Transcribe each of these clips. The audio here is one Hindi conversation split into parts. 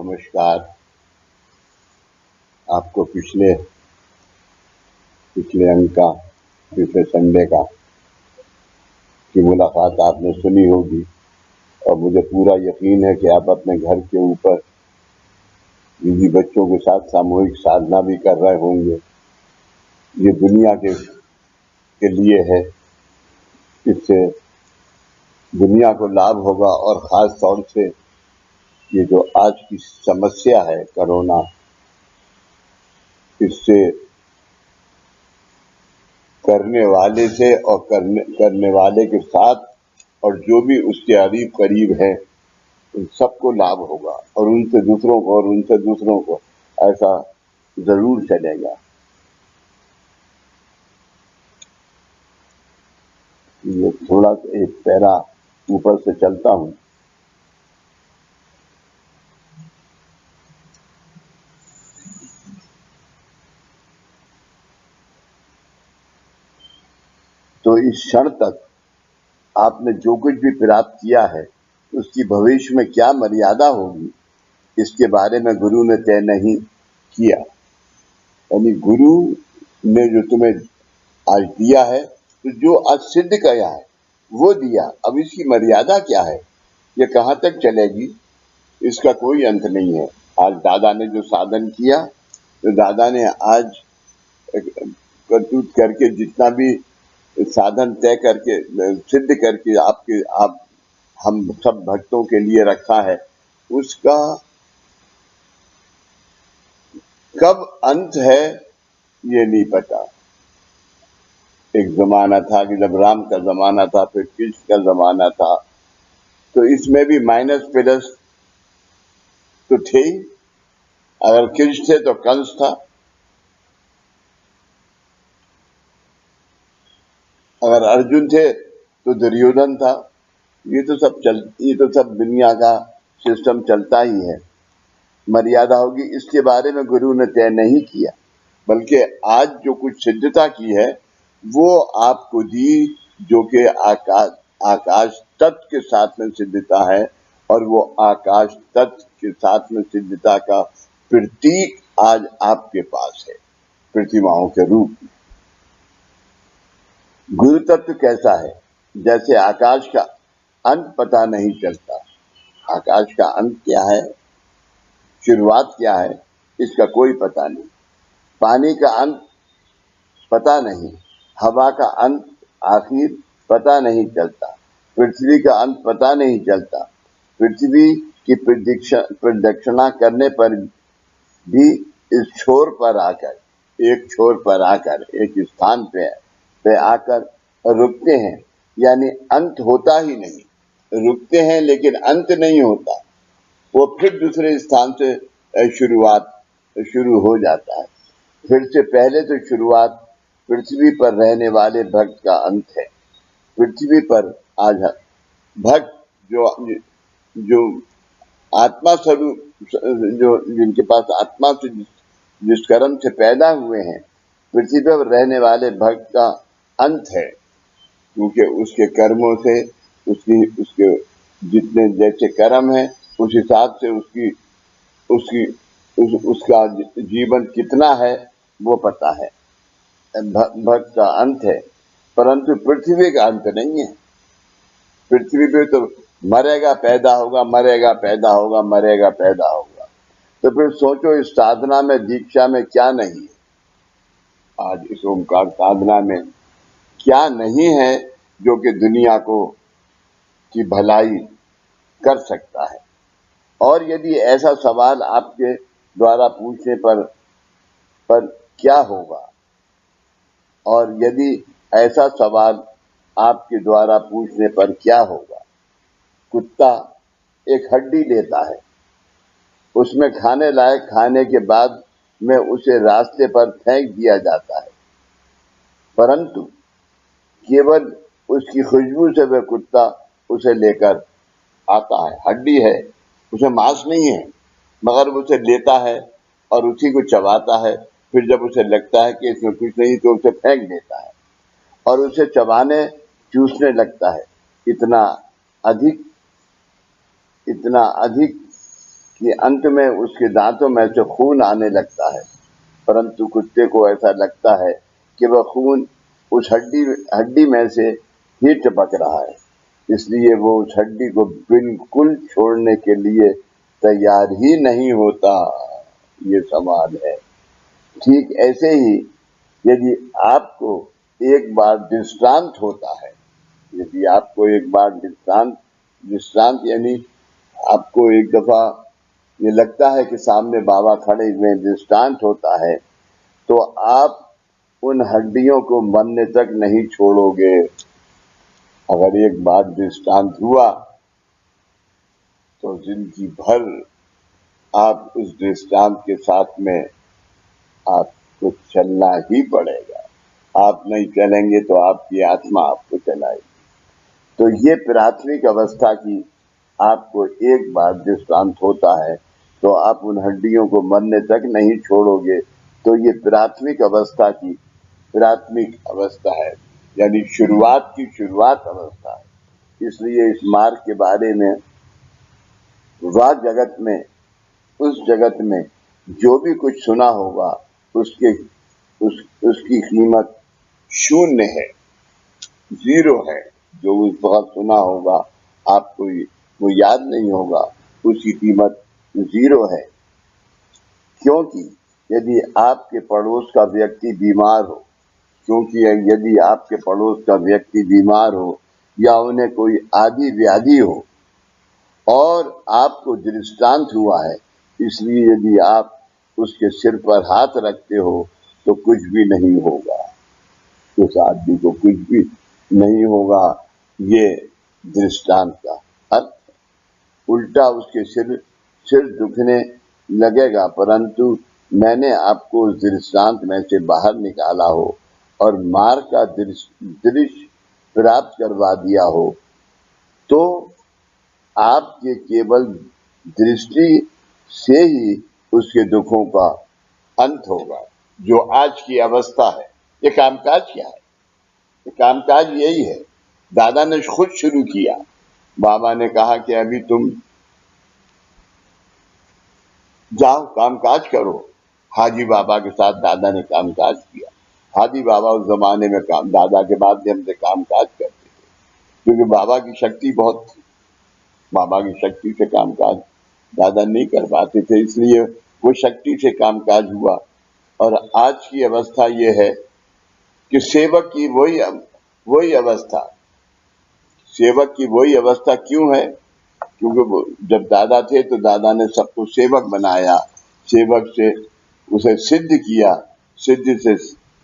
नमस्कार। आपको पिछले अंक का, पिछले संडे का की मुलाकात आपने सुनी होगी और मुझे पूरा यकीन है कि आप अपने घर के ऊपर निजी बच्चों के साथ सामूहिक साधना भी कर रहे होंगे। ये दुनिया के लिए है, इससे दुनिया को लाभ होगा और ख़ास तौर से ये जो आज की समस्या है कोरोना, इससे करने वाले से और करने वाले के साथ और जो भी उसके करीब है उन सबको लाभ होगा और उनसे दूसरों को ऐसा जरूर चलेगा। ये थोड़ा एक पैरा ऊपर से चलता हूँ। तो इस क्षण तक आपने जो कुछ भी प्राप्त किया है उसकी भविष्य में क्या मर्यादा होगी, इसके बारे में गुरु ने तय नहीं किया। यानी गुरु ने जो तुम्हें आज दिया है, तो जो आज सिद्ध किया है वो दिया, अब इसकी मर्यादा क्या है, ये कहाँ तक चलेगी, इसका कोई अंत नहीं है। आज दादा ने जो साधन किया, तो दादा ने आज करतूत करके जितना भी साधन तय करके सिद्ध करके आप हम सब भक्तों के लिए रखा है, उसका कब अंत है ये नहीं पता। एक जमाना था कि जब राम का जमाना था, फिर कृष्ण का जमाना था, तो इसमें भी माइनस प्लस तो थे ही। अगर कृष्ण थे तो कंस था, अगर अर्जुन थे तो दुर्योधन था। ये तो सब दुनिया का सिस्टम चलता ही है। मर्यादा होगी, इसके बारे में गुरु ने तय नहीं किया, बल्कि आज जो कुछ सिद्धता की है वो आपको दी, जो कि आकाश तत्व के साथ में सिद्धता है, और वो आकाश तत्व के साथ में सिद्धता का प्रतीक आज आपके पास है प्रतिमाओं के रूप में। गुरु तत्व कैसा है? जैसे आकाश का अंत पता नहीं चलता, आकाश का अंत क्या है, शुरुआत क्या है, इसका कोई पता नहीं। पानी का अंत पता नहीं, हवा का अंत आखिर पता नहीं चलता, पृथ्वी का अंत पता नहीं चलता। पृथ्वी की प्रदक्षिणा करने पर भी इस छोर पर आकर एक स्थान पे आकर रुकते हैं, यानी अंत होता ही नहीं। रुकते हैं लेकिन अंत नहीं होता, वो फिर दूसरे स्थान से शुरू हो जाता है। फिर से पहले तो शुरुआत पृथ्वी पर रहने वाले भक्त का अंत है। पृथ्वी पर आज भक्त जो आत्मा स्वरूप, जो जिनके पास आत्मा से जिस कर्म से पैदा हुए हैं, पृथ्वी पर रहने वाले भक्त का अंत है, क्योंकि उसके कर्मों से उसके जितने जैसे कर्म है उस हिसाब से उसका जीवन कितना है वो पता है। भक्त का अंत है, परंतु पृथ्वी का अंत नहीं है। पृथ्वी पे तो मरेगा पैदा होगा, मरेगा पैदा होगा, मरेगा पैदा होगा। तो फिर सोचो इस साधना में, दीक्षा में क्या नहीं है? आज इस ओंकार साधना में क्या नहीं है जो कि दुनिया की भलाई कर सकता है? और यदि ऐसा सवाल आपके द्वारा पूछने पर क्या होगा, और यदि ऐसा सवाल आपके द्वारा पूछने पर क्या होगा? कुत्ता एक हड्डी लेता है, उसमें खाने लायक खाने के बाद में उसे रास्ते पर फेंक दिया जाता है, परंतु केवल उसकी खुशबू से वह कुत्ता उसे लेकर आता है। हड्डी है, उसे मांस नहीं है, मगर वो उसे लेता है और उसी को चबाता है। फिर जब उसे लगता है कि इसमें कुछ नहीं तो उसे फेंक देता है और उसे चबाने चूसने लगता है। इतना अधिक कि अंत में उसके दांतों में से खून आने लगता है, परंतु कुत्ते को ऐसा लगता है कि वह खून उस हड्डी में से ही टपक रहा है, इसलिए वो उस हड्डी को बिल्कुल छोड़ने के लिए तैयार ही नहीं होता। ये सवाल है। ठीक ऐसे ही यदि आपको एक बार दृष्टांत होता है, यदि आपको एक बार दृष्टांत यानी आपको एक दफा ये लगता है कि सामने बाबा खड़े हुए दृष्टांत होता है, तो आप उन हड्डियों को मरने तक नहीं छोड़ोगे। अगर एक बार दृष्टांत हुआ तो जिंदगी भर आप उस दृष्टांत के साथ में आपको चलना ही पड़ेगा। आप नहीं चलेंगे तो आपकी आत्मा आपको चलाएगी। तो ये प्राथमिक अवस्था की आपको एक बार दृष्टांत होता है तो आप उन हड्डियों को मरने तक नहीं छोड़ोगे। तो ये प्राथमिक अवस्था की प्राथमिक अवस्था है, यानी शुरुआत की शुरुआत अवस्था है। इसलिए इस मार्ग के बारे में वह जगत में उस जगत में जो भी कुछ सुना होगा उसकी कीमत शून्य है, जीरो है। जो उस वक्त सुना होगा आपको वो याद नहीं होगा, उसकी कीमत जीरो है। क्योंकि यदि आपके पड़ोस का व्यक्ति बीमार हो क्योंकि यदि आपके पड़ोस का व्यक्ति बीमार हो या उन्हें कोई आदि व्याधि हो और आपको दृष्टांत हुआ है, इसलिए यदि आप उसके सिर पर हाथ रखते हो तो कुछ भी नहीं होगा, उस आदमी को कुछ भी नहीं होगा। ये दृष्टांत का अर्थ। उल्टा उसके सिर दुखने लगेगा, परंतु मैंने आपको उस दृष्टांत में से बाहर निकाला हो और मार का दृश्य प्राप्त करवा दिया हो, तो आपके केवल दृष्टि से ही उसके दुखों का अंत होगा। जो आज की अवस्था है, ये कामकाज क्या है? ये कामकाज यही है। दादा ने खुद शुरू किया। बाबा ने कहा कि अभी तुम जाओ कामकाज करो। हाजी बाबा के साथ दादा ने कामकाज किया। हाजी बाबा उस जमाने में दादा के माध्यम से कामकाज करते थे, क्योंकि बाबा की शक्ति बहुत थी। बाबा की शक्ति से कामकाज दादा नहीं कर पाते थे, इसलिए वो शक्ति से कामकाज हुआ। और आज की अवस्था ये है कि सेवक की वही अवस्था। सेवक की वही अवस्था क्यों है? क्योंकि जब दादा थे तो दादा ने सबको सेवक बनाया, सेवक से उसे सिद्ध किया, सिद्ध से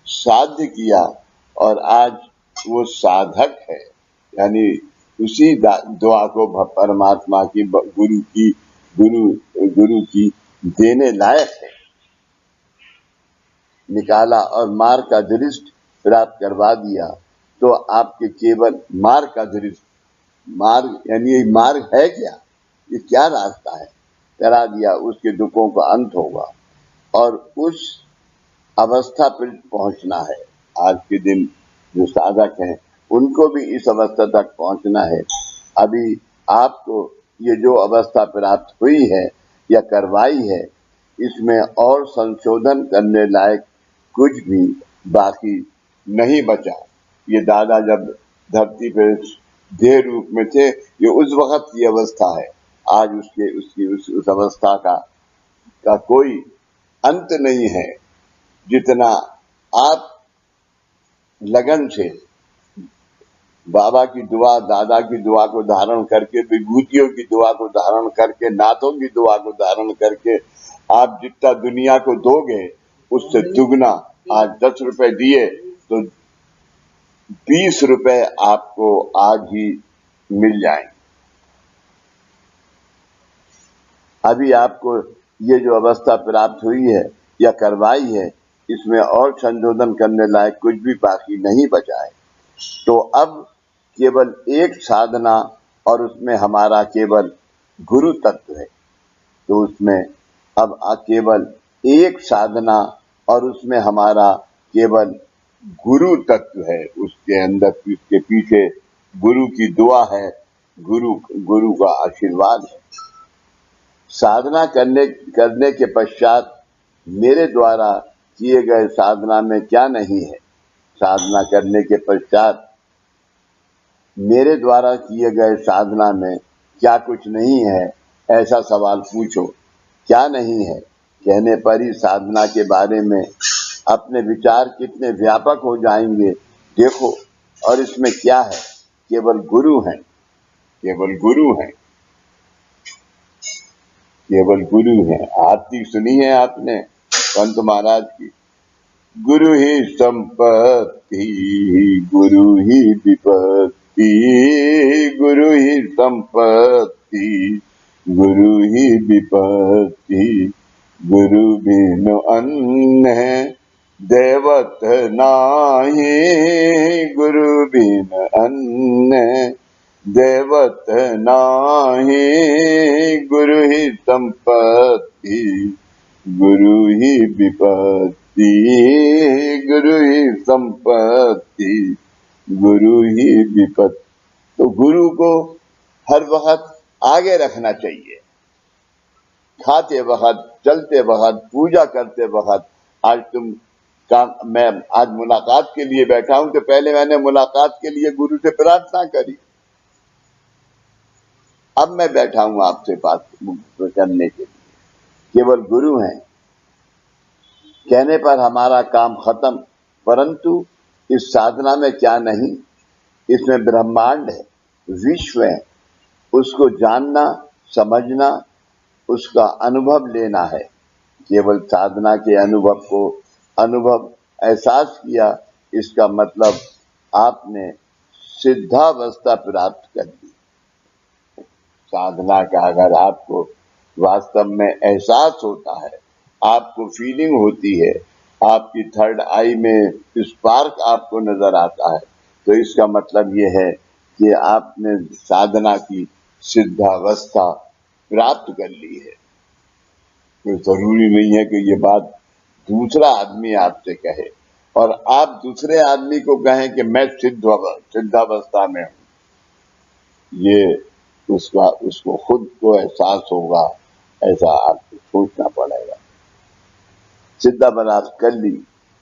साध्य किया, और आज वो साधक है। यानी उसी दुआ को परमात्मा की गुरु की देने लायक है। निकाला और मार्ग का दृष्टि प्राप्त करवा दिया, तो आपके केवल मार्ग का दृष्टि, मार्ग यानी मार्ग है क्या, ये क्या रास्ता है, करा दिया, उसके दुखों का अंत होगा और उस अवस्था पर पहुंचना है। आज के दिन जो साधक हैं उनको भी इस अवस्था तक पहुंचना है। अभी आपको ये जो अवस्था प्राप्त हुई है या करवाई है, इसमें और संशोधन करने लायक कुछ भी बाकी नहीं बचा। ये दादा जब धरती पे देह रूप में थे, ये उस वक्त की अवस्था है। आज उस अवस्था का कोई अंत नहीं है। जितना आप लगन से बाबा की दुआ, दादा की दुआ को धारण करके, विभूतियों की दुआ को धारण करके, नाथों की दुआ को धारण करके आप जितना दुनिया को दोगे उससे दुगना। आज 10 रुपए दिए तो 20 रुपए आपको आज ही मिल जाएंगे। अभी आपको ये जो अवस्था प्राप्त हुई है या करवाई है, इसमें और संशोधन करने लायक कुछ भी बाकी नहीं बचा है। तो अब केवल एक साधना और उसमें हमारा केवल गुरु तत्व है। तो उसमें अब केवल एक साधना और उसमें हमारा केवल गुरु तत्व है। उसके अंदर, उसके पीछे गुरु की दुआ है, गुरु का आशीर्वाद है। साधना करने के पश्चात मेरे द्वारा किए गए साधना में क्या नहीं है, साधना करने के पश्चात मेरे द्वारा किए गए साधना में क्या कुछ नहीं है, ऐसा सवाल पूछो। क्या नहीं है कहने पर ही साधना के बारे में अपने विचार कितने व्यापक हो जाएंगे देखो। और इसमें क्या है, केवल गुरु हैं, केवल गुरु हैं, केवल गुरु हैं। आरती सुनी है आपने पंत महाराज की, गुरु ही संपत्ति गुरु ही विपत्ति, गुरु ही संपत्ति गुरु ही विपत्ति, गुरु बिनु अन्य देवत नाही, गुरु बिनु अन्य देवत नाही, गुरु ही संपत्ति गुरु ही विपत्ति, गुरु ही संपत्ति गुरु ही विपत्ति। तो गुरु को हर वक्त आगे रखना चाहिए, खाते वक्त, चलते वक्त, पूजा करते वक्त। मैं आज मुलाकात के लिए बैठा हूं तो पहले मैंने मुलाकात के लिए गुरु से प्रार्थना करी, अब मैं बैठा हूं आपसे बात करने के लिए। केवल गुरु हैं, कहने पर हमारा काम खत्म। परंतु इस साधना में क्या नहीं, इसमें ब्रह्मांड है, विश्व है, उसको जानना, समझना, उसका अनुभव लेना है। केवल साधना के अनुभव एहसास किया, इसका मतलब आपने सिद्धावस्था प्राप्त कर ली। साधना का अगर आपको वास्तव में एहसास होता है, आपको फीलिंग होती है, आपकी थर्ड आई में स्पार्क आपको नजर आता है, तो इसका मतलब ये है कि आपने साधना की सिद्धावस्था प्राप्त कर ली है। कोई जरूरी नहीं है कि ये बात दूसरा आदमी आपसे कहे और आप दूसरे आदमी को कहें कि मैं सिद्धावस्था में हूं। ये उसको खुद को एहसास होगा, ऐसा आपको सोचना पड़ेगा। सिद्धावस्था कर ली,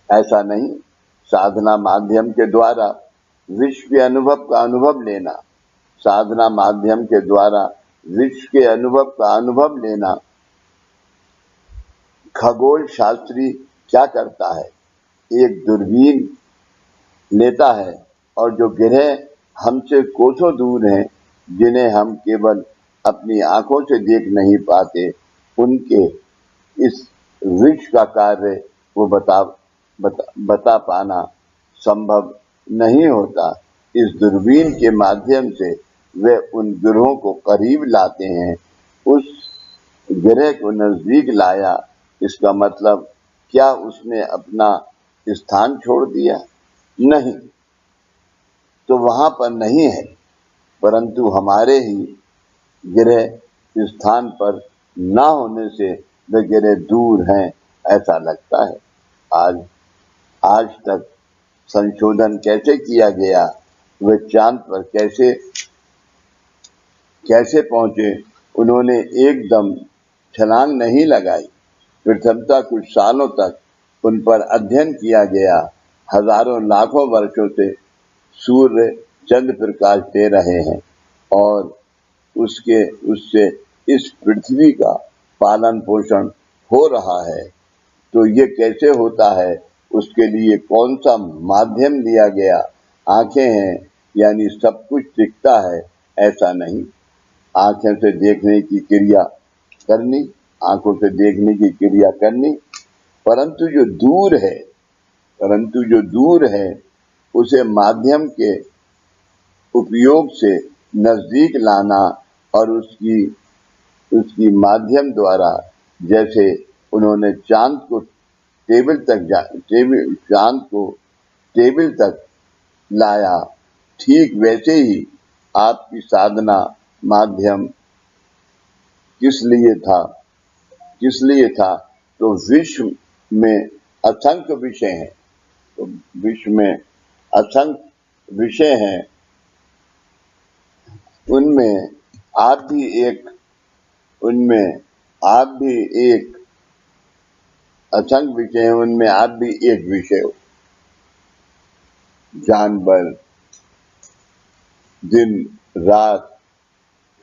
ऐसा नहीं। साधना माध्यम के द्वारा विश्व के अनुभव का अनुभव लेना, साधना माध्यम के द्वारा विश्व के अनुभव का अनुभव लेना। खगोल शास्त्री क्या करता है, एक दूरबीन लेता है और जो ग्रह हमसे कोसों दूर हैं, जिन्हें हम केवल अपनी आंखों से देख नहीं पाते, उनके इस विश्व का कार्य वो बता पाना संभव नहीं होता। इस दूरबीन के माध्यम से वे उन ग्रहों को करीब लाते हैं। उस ग्रह को नजदीक लाया, इसका मतलब क्या उसने अपना स्थान छोड़ दिया? नहीं, तो वहां पर नहीं है, परंतु हमारे ही ग्रह स्थान पर ना होने से वे ग्रह दूर हैं, ऐसा लगता है। आज तक संशोधन कैसे किया गया, वे चांद पर कैसे पहुंचे, उन्होंने एकदम छलांग नहीं लगाई। प्रथमता कुछ सालों तक उन पर अध्ययन किया गया। हजारों लाखों वर्षों से सूर्य चंद्र प्रकाश दे रहे हैं और उससे इस पृथ्वी का पालन पोषण हो रहा है। तो ये कैसे होता है, उसके लिए कौन सा माध्यम लिया गया? आंखें हैं, यानी सब कुछ दिखता है, ऐसा नहीं। आंखें से देखने की क्रिया करनी, आंखों से देखने की क्रिया करनी, परंतु जो दूर है उसे माध्यम के उपयोग से नजदीक लाना और उसकी माध्यम द्वारा, जैसे उन्होंने चांद को टेबल तक लाया, ठीक वैसे ही आपकी साधना माध्यम किस लिए था? तो विश्व में असंख्य विषय हैं, तो विश्व में असंख्य विषय हैं, उनमें आप भी एक उनमें आप भी एक असंख्य विषय हैं, उनमें आप भी एक विषय हो। जानवर, दिन रात,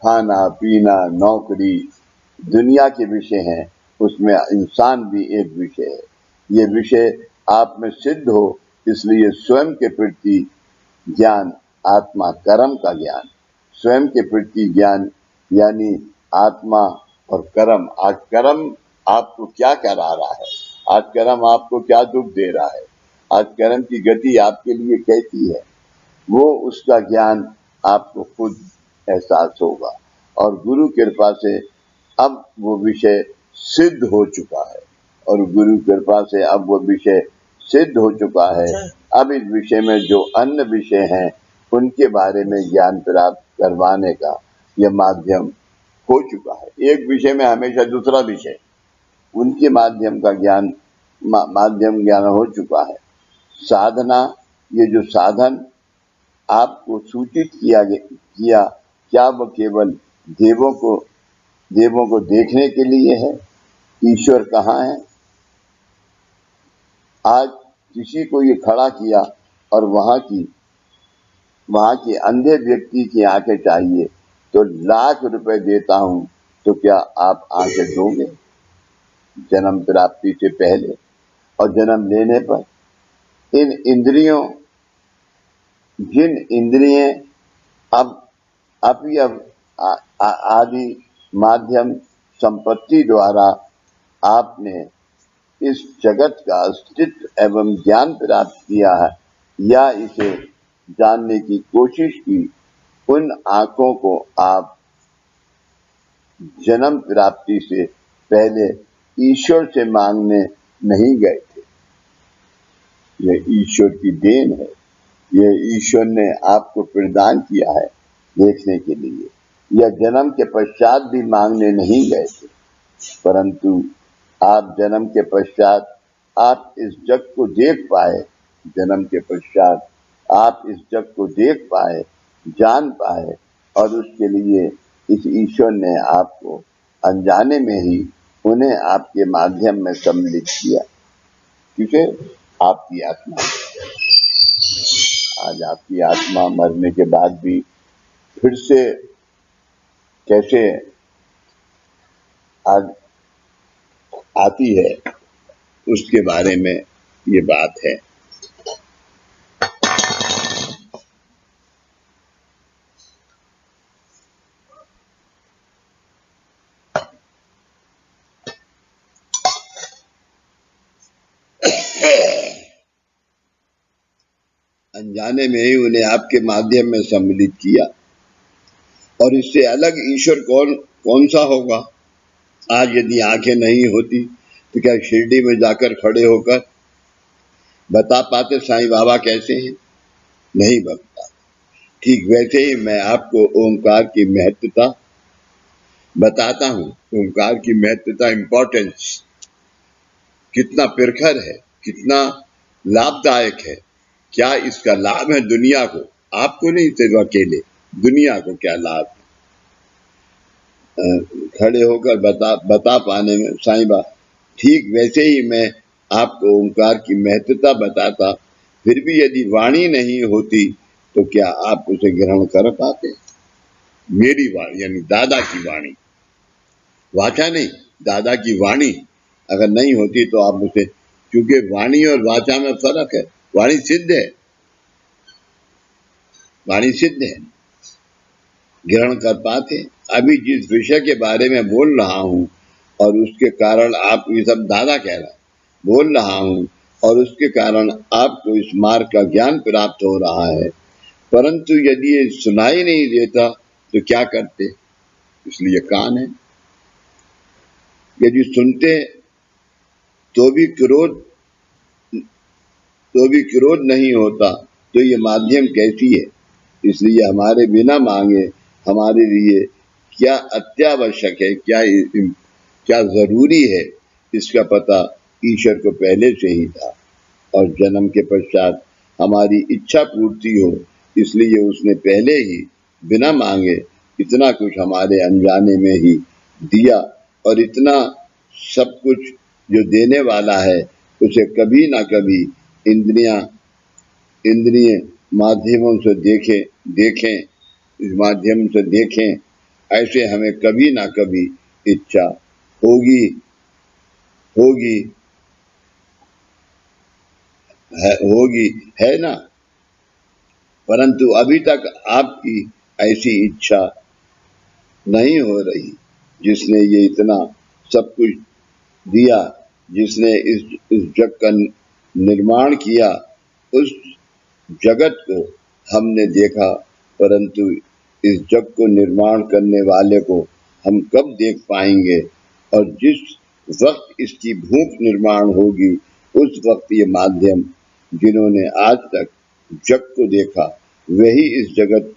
खाना पीना, नौकरी, दुनिया के विषय हैं, उसमें इंसान भी एक विषय है। ये विषय आप में सिद्ध हो, इसलिए स्वयं के प्रति ज्ञान, आत्मा कर्म का ज्ञान, स्वयं के प्रति ज्ञान यानी आत्मा और कर्म। आज कर्म आपको क्या करा रहा है, आज कर्म आपको क्या दुख दे रहा है, आज कर्म की गति आपके लिए कैसी है, वो उसका ज्ञान आपको खुद एहसास होगा। और गुरु कृपा से अब वो विषय सिद्ध हो चुका है, और गुरु कृपा से अब वो विषय सिद्ध हो चुका है। अब इस विषय में जो अन्य विषय हैं, उनके बारे में ज्ञान प्राप्त करवाने का यह माध्यम हो चुका है। एक विषय में हमेशा दूसरा विषय, उनके माध्यम का ज्ञान माध्यम ज्ञान हो चुका है। साधना, ये जो साधन आपको सूचित किया, क्या वो केवल देवों को देखने के लिए है? ईश्वर कहाँ है? आज किसी को ये खड़ा किया और वहां की अंधे व्यक्ति की आंखें चाहिए तो लाख रुपए देता हूं, तो क्या आप आंखें दोगे? जन्म प्राप्ति से पहले और जन्म लेने पर इन इंद्रियों, जिन इंद्रिय अब आदि माध्यम संपत्ति द्वारा आपने इस जगत का अस्तित्व एवं ज्ञान प्राप्त किया है या इसे जानने की कोशिश की, उन आंखों को आप जन्म प्राप्ति से पहले ईश्वर से मांगने नहीं गए थे। यह ईश्वर की देन है, यह ईश्वर ने आपको प्रदान किया है देखने के लिए। यह जन्म के पश्चात भी मांगने नहीं गए थे, परंतु आप जन्म के पश्चात आप इस जग को देख पाए, जन्म के पश्चात आप इस जग को देख पाए, जान पाए, और उसके लिए इस ईश्वर ने आपको अनजाने में ही उन्हें आपके माध्यम में सम्मिलित किया। क्योंकि आपकी आत्मा, आज आपकी आत्मा मरने के बाद भी फिर से कैसे आज आती है, उसके बारे में ये बात है। अनजाने में ही उन्हें आपके माध्यम में सम्मिलित किया, और इससे अलग ईश्वर कौन सा होगा? आज यदि आंखें नहीं होती तो क्या शिरडी में जाकर खड़े होकर बता पाते साईं बाबा कैसे हैं? नहीं बता। ठीक वैसे ही मैं आपको ओंकार की महत्वता बताता हूँ। ओंकार की महत्वता, इंपॉर्टेंस कितना प्रखर है, कितना लाभदायक है। क्या इसका लाभ है दुनिया को? आपको नहीं, सिर्फ अकेले दुनिया को क्या लाभ? खड़े होकर बता पाने में साईं बाबा, ठीक वैसे ही मैं आपको ओंकार की महत्वता बताता, फिर भी यदि वाणी नहीं होती तो क्या आप उसे ग्रहण कर पाते? मेरी वाणी यानी दादा की वाणी, वाचा नहीं, दादा की वाणी अगर नहीं होती तो आप उसे, क्योंकि वाणी और वाचा में फर्क है। वाणी सिद्ध है, वाणी सिद्ध है, ग्रहण कर पाते। अभी जिस विषय के बारे में बोल रहा हूं और उसके कारण आप ये सब दादा कह रहा बोल रहा हूं, और उसके कारण आपको इस मार्ग का ज्ञान प्राप्त हो रहा है, परंतु यदि ये सुनाई नहीं देता तो क्या करते? इसलिए कान है। यदि सुनते तो भी क्रोध नहीं होता तो ये माध्यम कैसी है? इसलिए हमारे बिना मांगे हमारे लिए क्या अत्यावश्यक है, क्या जरूरी है, इसका पता ईश्वर को पहले से ही था। और जन्म के पश्चात हमारी इच्छा पूर्ति हो, इसलिए उसने पहले ही बिना मांगे इतना कुछ हमारे अनजाने में ही दिया, और इतना सब कुछ जो देने वाला है उसे कभी ना कभी इंद्रिय माध्यमों से देखें इस माध्यम से देखें, ऐसे हमें कभी ना कभी इच्छा होगी होगी होगी, है ना। परंतु अभी तक आपकी ऐसी इच्छा नहीं हो रही। जिसने ये इतना सब कुछ दिया, जिसने इस जग का निर्माण किया, उस जगत को हमने देखा, परंतु इस जग को निर्माण करने वाले को हम कब देख पाएंगे। और जिस वक्त इसकी भूख निर्माण होगी, उस वक्त ये माध्यम जिन्होंने आज तक जग को देखा, वही इस जगत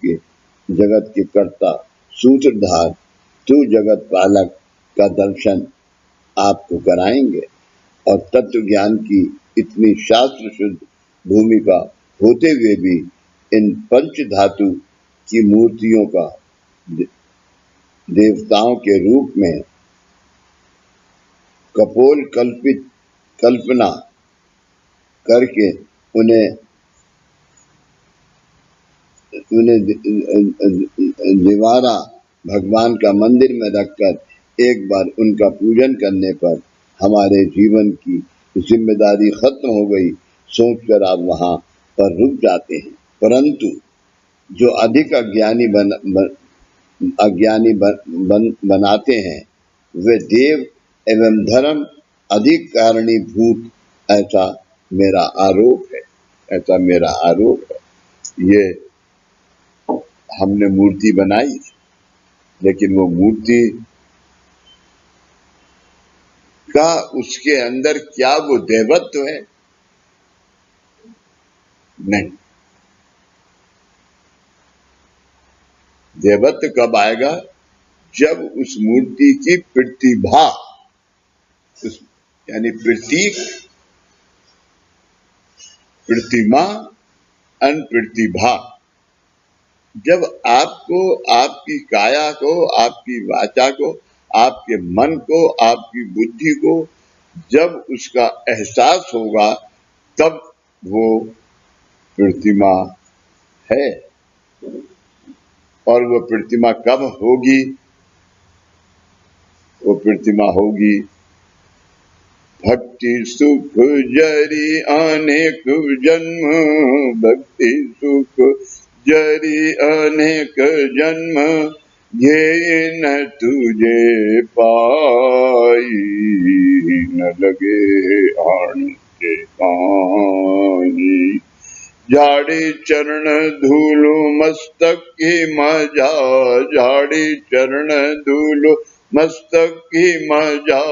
के कर्ता सूत्रधार तू जगत पालक का दर्शन आपको कराएंगे। और तत्व ज्ञान की इतनी शास्त्र शुद्ध भूमिका होते हुए भी इन पंच धातु की मूर्तियों का देवताओं के रूप में कपोल कल्पना करके उन्हें निवारा भगवान का मंदिर में रखकर एक बार उनका पूजन करने पर हमारे जीवन की जिम्मेदारी खत्म हो गई, सोचकर आप वहां पर रुक जाते हैं। परंतु जो अधिक बनाते हैं, वे देव एवं धर्म अधिक कारणीभूत, ऐसा मेरा आरोप है। ये हमने मूर्ति बनाई, लेकिन वो मूर्ति का उसके अंदर क्या वो देवत्व है? नहीं। देवत्व कब आएगा? जब उस मूर्ति की प्रतिभा, यानी प्रतीक, प्रतिमा अन प्रतिभा, जब आपको, आपकी काया को, आपकी वाचा को, आपके मन को, आपकी बुद्धि को जब उसका एहसास होगा, तब वो प्रतिमा है। और वो प्रतिमा कब होगी? वो प्रतिमा होगी भक्ति सुख जरी अनेक जन्म, भक्ति सुख जरी अनेक जन्म, ये न तुझे पाई, न लगे आन के पानी। झाड़ी चरण धूलो मस्तक की मजा, झाड़ी चरण धूलो मस्तक की मजा,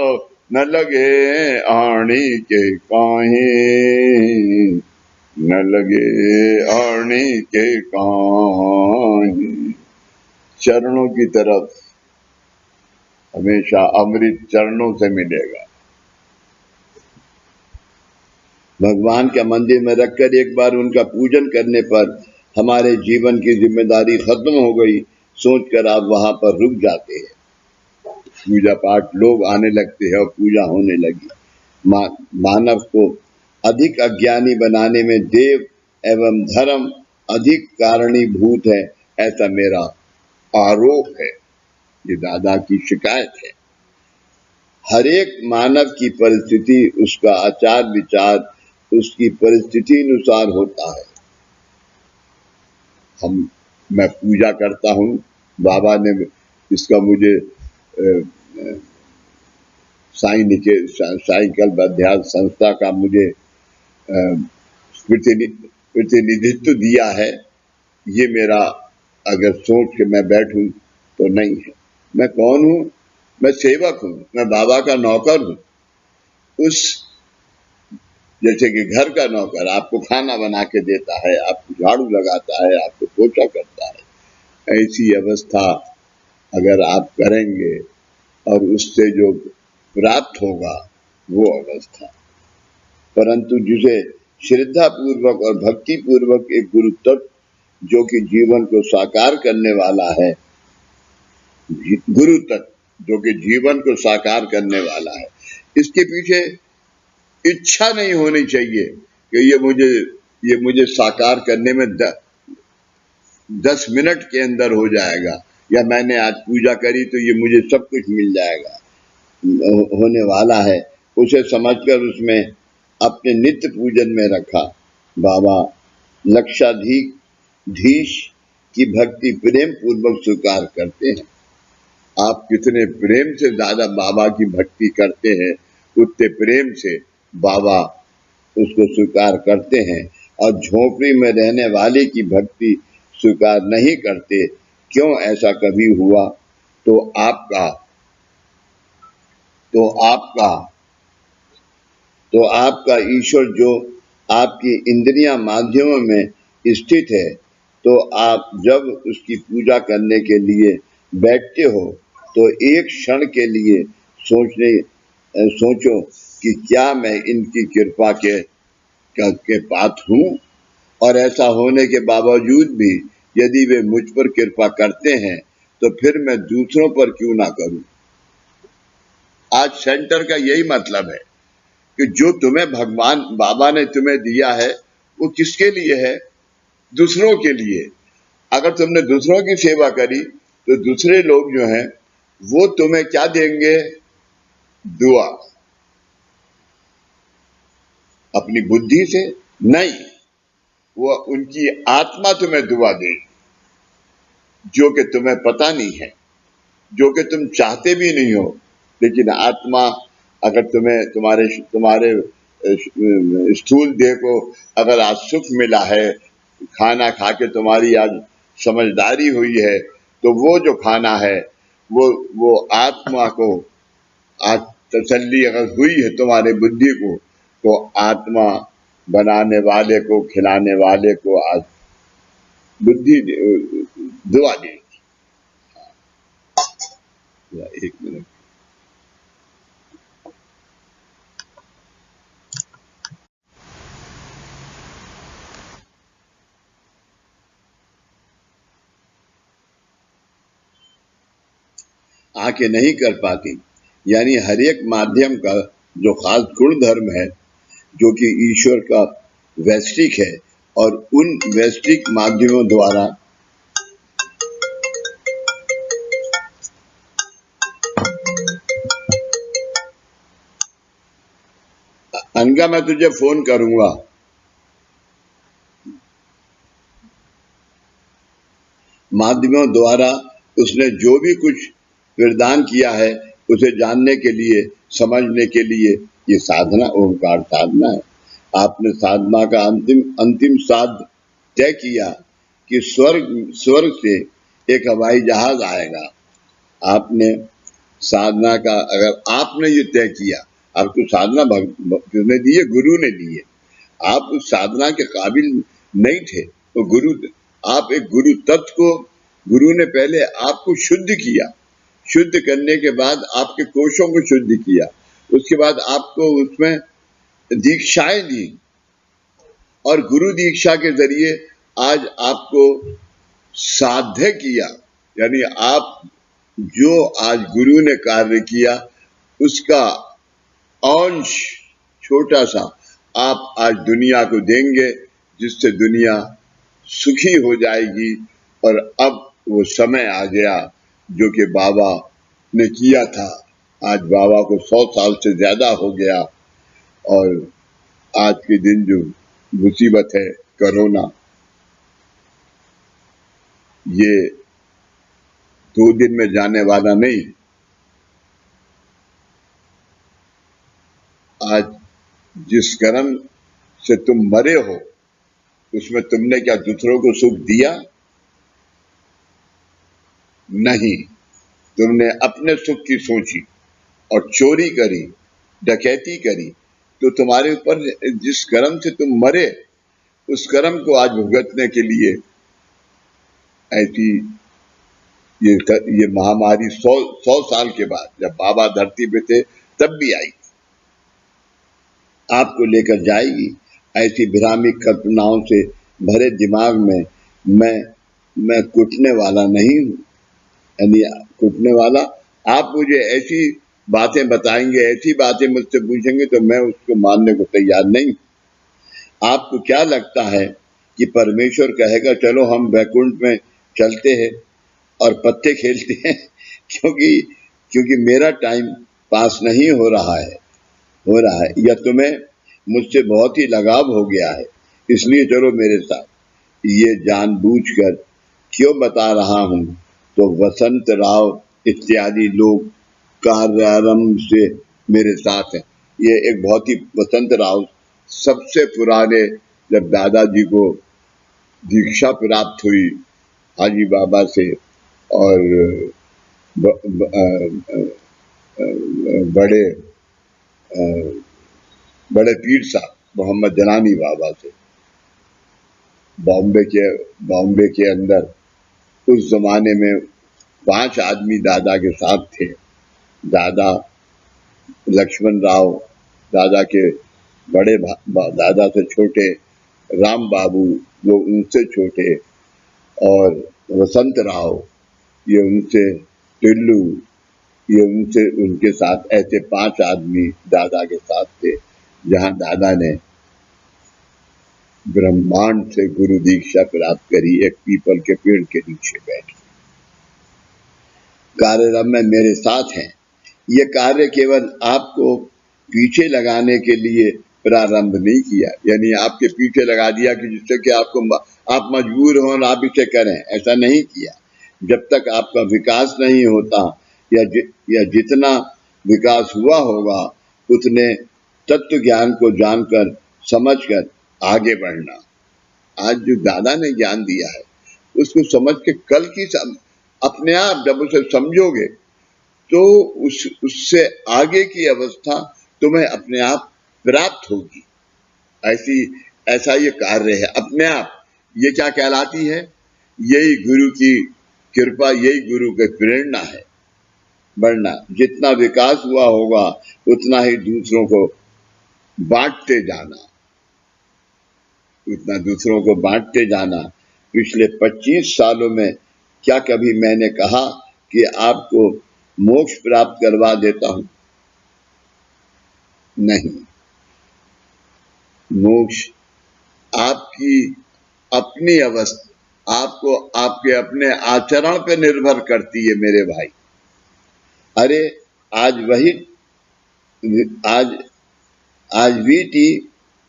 न लगे आणी के काहे, न लगे आणी के काहे। चरणों की तरफ हमेशा अमृत चरणों से मिलेगा। भगवान के मंदिर में रखकर एक बार उनका पूजन करने पर हमारे जीवन की जिम्मेदारी खत्म हो गई, सोचकर आप वहां पर रुक जाते हैं। पूजा पाठ लोग आने लगते हैं और पूजा होने लगी। मानव को अधिक अज्ञानी बनाने में देव एवं धर्म अधिक कारणीभूत है, ऐसा मेरा आरोप है। ये दादा की शिकायत है। हर एक मानव की परिस्थिति, उसका आचार विचार उसकी परिस्थिति अनुसार होता है। मैं पूजा करता हूँ, बाबा ने इसका मुझे साई कल्प अध्यात्म संस्था का मुझे प्रतिनिधित्व दिया है। ये मेरा अगर सोच के मैं बैठूं तो नहीं है। मैं कौन हूँ? मैं सेवक हूँ, मैं बाबा का नौकर हूँ। उस जैसे कि घर का नौकर आपको खाना बना के देता है, आपको झाड़ू लगाता है, आपको पोछा करता है, ऐसी अवस्था अगर आप करेंगे और उससे जो प्राप्त होगा वो अवस्था। परंतु जिसे श्रद्धा पूर्वक और भक्ति पूर्वक एक गुरु तत्व जो कि जीवन को साकार करने वाला है, गुरु तत्व जो कि जीवन को साकार करने वाला है। इसके पीछे इच्छा नहीं होनी चाहिए कि ये मुझे साकार करने में 10 मिनट के अंदर हो जाएगा, या मैंने आज पूजा करी तो ये मुझे सब कुछ मिल जाएगा। होने वाला है, उसे समझकर उसमें अपने नित्य पूजन में रखा। बाबा लक्षाधीश की भक्ति प्रेम पूर्वक स्वीकार करते हैं। आप कितने प्रेम से दादा बाबा की भक्ति करते हैं, उतने प्रेम से बाबा उसको स्वीकार करते हैं। और झोपड़ी में रहने वाले की भक्ति स्वीकार नहीं करते। क्यों ऐसा कभी हुआ? तो आपका ईश्वर जो आपकी इंद्रियां माध्यमों में स्थित है, तो आप जब उसकी पूजा करने के लिए बैठते हो तो एक क्षण के लिए सोचो कि क्या मैं इनकी कृपा के पात्र हूँ, और ऐसा होने के बावजूद भी यदि वे मुझ पर कृपा करते हैं तो फिर मैं दूसरों पर क्यों ना करूं। आज सेंटर का यही मतलब है कि जो तुम्हें भगवान बाबा ने तुम्हें दिया है वो किसके लिए है? दूसरों के लिए। अगर तुमने दूसरों की सेवा करी तो दूसरे लोग जो हैं वो तुम्हें क्या देंगे? दुआ। अपनी बुद्धि से नहीं, वो उनकी आत्मा तुम्हें दुआ दे, जो कि तुम्हें पता नहीं है, जो कि तुम चाहते भी नहीं हो। लेकिन आत्मा अगर तुम्हारे स्थूल देह को अगर आज सुख मिला है, खाना खा के तुम्हारी आज समझदारी हुई है, तो वो जो खाना है वो आत्मा को आज तसल्ली अगर हुई है तुम्हारे बुद्धि को, तो आत्मा बनाने वाले को, खिलाने वाले को आज बुद्धि दुआ देगी। एक मिनट। आंखें नहीं कर पाती, यानी हर एक माध्यम का जो खास गुण धर्म है, जो कि ईश्वर का वैश्विक है, और उन वैश्विक माध्यमों द्वारा अनका मैं तुझे फोन करूंगा। माध्यमों द्वारा उसने जो भी कुछ वरदान किया है उसे जानने के लिए, समझने के लिए ये साधना, ओंकार साधना है। आपने साधना का अंतिम साध तय किया कि स्वर्ग से एक हवाई जहाज आएगा। आपने साधना का, अगर आपने ये तय किया, आपको साधना किसने दी है? गुरु ने दी है। आप उस साधना के काबिल नहीं थे, तो आप एक गुरु तत्व को, गुरु ने पहले आपको शुद्ध किया, शुद्ध करने के बाद आपके कोशों को शुद्ध किया, उसके बाद आपको उसमें दीक्षाएं दी, और गुरु दीक्षा के जरिए आज आपको साध्य किया। यानी आप जो आज गुरु ने कार्य किया उसका अंश छोटा सा आप आज दुनिया को देंगे, जिससे दुनिया सुखी हो जाएगी। और अब वो समय आ गया जो कि बाबा ने किया था। आज बाबा को 100 साल से ज्यादा हो गया, और आज के दिन जो मुसीबत है कोरोना, ये 2 दिन में जाने वाला नहीं। आज जिस कर्म से तुम मरे हो उसमें तुमने क्या दूसरों को सुख दिया? नहीं, तुमने अपने सुख की सोची और चोरी करी, डकैती करी। तो तुम्हारे ऊपर जिस कर्म से तुम मरे उस कर्म को आज भुगतने के लिए ऐसी ये महामारी 100 साल के बाद, जब बाबा धरती पे थे तब भी आई, आपको लेकर जाएगी। ऐसी भ्रामिक कल्पनाओं से भरे दिमाग में मैं कुटने वाला नहीं हूं, यानी कुटने वाला आप मुझे ऐसी बातें बताएंगे, ऐसी बातें मुझसे पूछेंगे तो मैं उसको मानने को तैयार नहीं। आपको क्या लगता है कि परमेश्वर कहेगा चलो हम वैकुंठ में चलते हैं और पत्ते खेलते हैं क्योंकि क्योंकि मेरा टाइम पास नहीं हो रहा है या तुम्हें मुझसे बहुत ही लगाव हो गया है इसलिए चलो मेरे साथ। ये जानबूझकर क्यों बता रहा हूं तो वसंत राव इत्यादि लोग कार्यारंभ से मेरे साथ हैं। ये एक बहुत ही वसंत राव सबसे पुराने, जब दादाजी को दीक्षा प्राप्त हुई हाजी बाबा से और ब, ब, बड़े बड़े पीर साहब मोहम्मद जलानी बाबा से, बॉम्बे के अंदर उस जमाने में 5 आदमी दादा के साथ थे। दादा लक्ष्मण राव, दादा के बड़े दादा से छोटे राम बाबू, वो उनसे छोटे, और वसंत राव, ये उनसे, टिल्लू, ये उनसे, उनके साथ, ऐसे 5 आदमी दादा के साथ थे। जहां दादा ने ब्रह्मांड से गुरु दीक्षा प्राप्त करी एक पीपल के पेड़ के नीचे बैठ। कार्यक्रम में मेरे साथ हैं। ये कार्य केवल आपको पीछे लगाने के लिए प्रारंभ नहीं किया, यानी आपके पीछे लगा दिया कि जिससे कि आप मजबूर हो और आप इसे करें, ऐसा नहीं किया। जब तक आपका विकास नहीं होता या जितना विकास हुआ होगा उतने तत्व ज्ञान को जानकर समझकर आगे बढ़ना। आज जो दादा ने ज्ञान दिया है उसको समझ के कल की अपने आप जब उसे समझोगे तो उससे आगे की अवस्था तुम्हें अपने आप प्राप्त होगी। ऐसा ये कार्य है अपने आप। ये क्या कहलाती है? यही गुरु की कृपा, यही गुरु की प्रेरणा है। बढ़ना, जितना विकास हुआ होगा उतना ही दूसरों को बांटते जाना, उतना दूसरों को बांटते जाना। पिछले 25 सालों में क्या कभी मैंने कहा कि आपको मोक्ष प्राप्त करवा देता हूं? नहीं। मोक्ष आपकी अपनी अवस्था, आपको आपके अपने आचरण पर निर्भर करती है मेरे भाई। अरे आज वीटी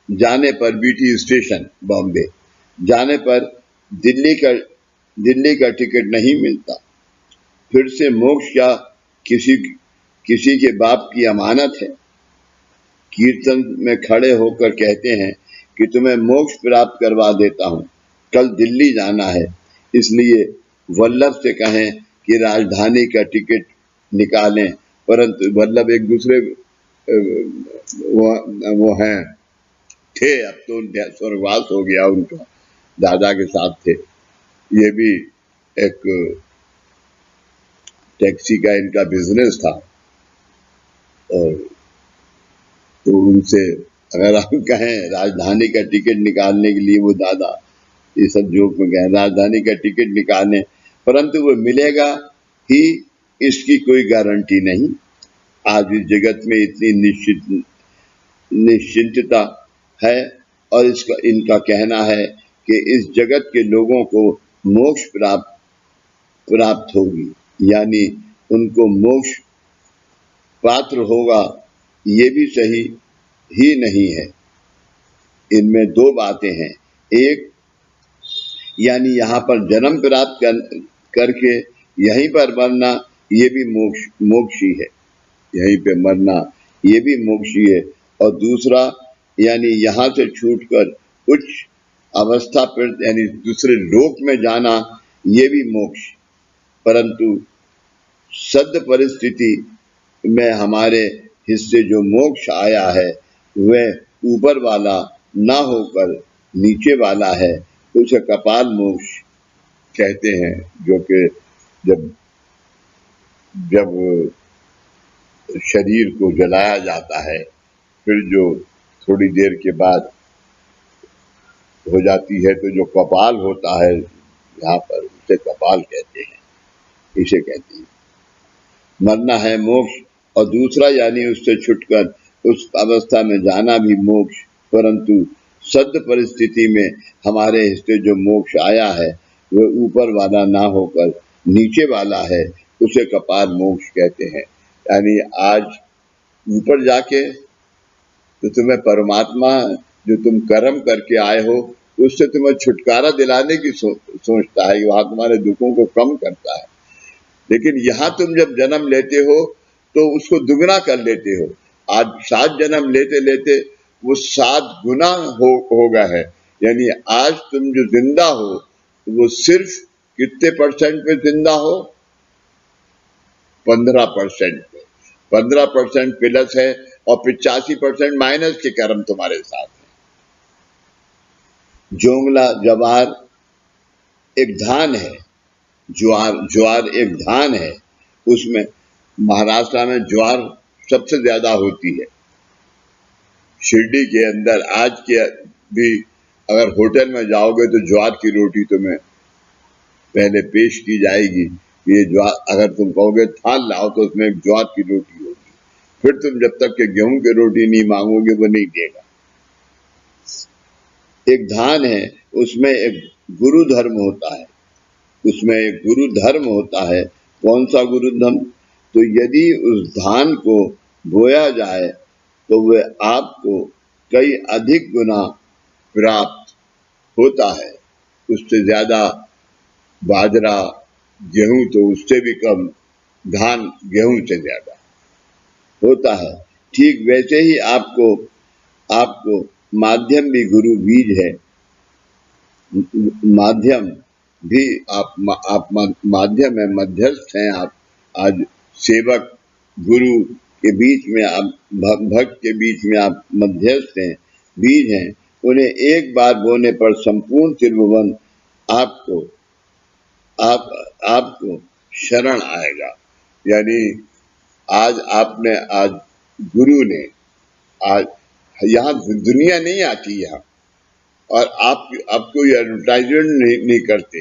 जाने पर, वीटी स्टेशन बॉम्बे जाने पर दिल्ली का टिकट नहीं मिलता। फिर से मोक्ष क्या किसी के बाप की अमानत है? कीर्तन में खड़े होकर कहते हैं कि तुम्हें मोक्ष प्राप्त करवा देता हूं, कल दिल्ली जाना है, इसलिए वल्लभ से कहें कि राजधानी का टिकट निकालें। परंतु वल्लभ एक दूसरे वो हैं थे, अब तो स्वर्गवास हो गया उनका, दादा के साथ थे। ये भी एक टैक्सी का इनका बिजनेस था, और तो उनसे अगर हम कहें राजधानी का टिकट निकालने के लिए, वो दादा ये सब जोक में कहें राजधानी का टिकट निकालने, परंतु वो मिलेगा ही इसकी कोई गारंटी नहीं। आज इस जगत में इतनी निश्चिंतता है, और इनका कहना है कि इस जगत के लोगों को मोक्ष प्राप्त होगी, यानी उनको मोक्ष पात्र होगा, ये भी सही ही नहीं है। इनमें 2 बातें हैं। एक, यानी यहाँ पर जन्म प्राप्त करके यहीं पर मरना, ये भी मोक्ष ही है। यहीं पे मरना ये भी मोक्ष ही है। और दूसरा, यानी यहाँ से छूटकर उच्च अवस्था पर, यानी दूसरे लोक में जाना, ये भी मोक्ष। परंतु सद्य परिस्थिति में हमारे हिस्से जो मोक्ष आया है वह ऊपर वाला ना होकर नीचे वाला है, उसे कपाल मोक्ष कहते हैं। जो कि जब शरीर को जलाया जाता है, फिर जो थोड़ी देर के बाद हो जाती है, तो जो कपाल होता है यहाँ पर, उसे कपाल कहते हैं, इसे कहते हैं। मरना है मोक्ष, और दूसरा यानी उससे छुटकर उस अवस्था में जाना भी मोक्ष। परंतु सद्य परिस्थिति में हमारे हिस्से जो मोक्ष आया है वह ऊपर वाला ना होकर नीचे वाला है, उसे कपाल मोक्ष कहते हैं। यानी आज ऊपर जाके तो तुम्हें परमात्मा जो तुम कर्म करके आए हो उससे तुम्हें छुटकारा दिलाने की सोचता है, वहां तुम्हारे दुखों को कम करता है। लेकिन यहाँ तुम जब जन्म लेते हो तो उसको दुगना कर लेते हो। आज 7 जन्म लेते लेते वो 7 गुना हो गया है। यानी आज तुम जो जिंदा हो वो सिर्फ कितने % पे जिंदा हो? 15% पे। 15% प्लस है और 85% माइनस के कर्म तुम्हारे साथ है। जोंगला जवार एक धान है, ज्वार एक धान है, उसमें महाराष्ट्र में ज्वार सबसे ज्यादा होती है। शिरडी के अंदर आज के भी अगर होटल में जाओगे तो ज्वार की रोटी तुम्हें पहले पेश की जाएगी। ये ज्वार, अगर तुम कहोगे थाल लाओ तो उसमें ज्वार की रोटी होगी। फिर तुम जब तक के गेहूं की रोटी नहीं मांगोगे वो नहीं देगा। एक धान है, उसमें एक गुरु धर्म होता है, उसमें एक गुरु धर्म होता है। कौन सा गुरु धर्म? तो यदि उस धान को बोया जाए तो वह आपको कई अधिक गुना प्राप्त होता है, उससे ज्यादा बाजरा, गेहूं तो उससे भी कम, धान गेहूं से ज्यादा होता है। ठीक वैसे ही आपको आपको माध्यम भी गुरु बीज है। माध्यम भी आप माध्यम है, मध्यस्थ हैं आप। आज सेवक गुरु के बीच में आप, भक्त के बीच में आप मध्यस्थ हैं, बीज हैं। उन्हें एक बार बोने पर संपूर्ण त्रिभुवन आपको आपको शरण आएगा। यानी आज गुरु ने, आज यहाँ दुनिया नहीं आती यहाँ, और आपको ये एडवर्टाइजमेंट नहीं करते,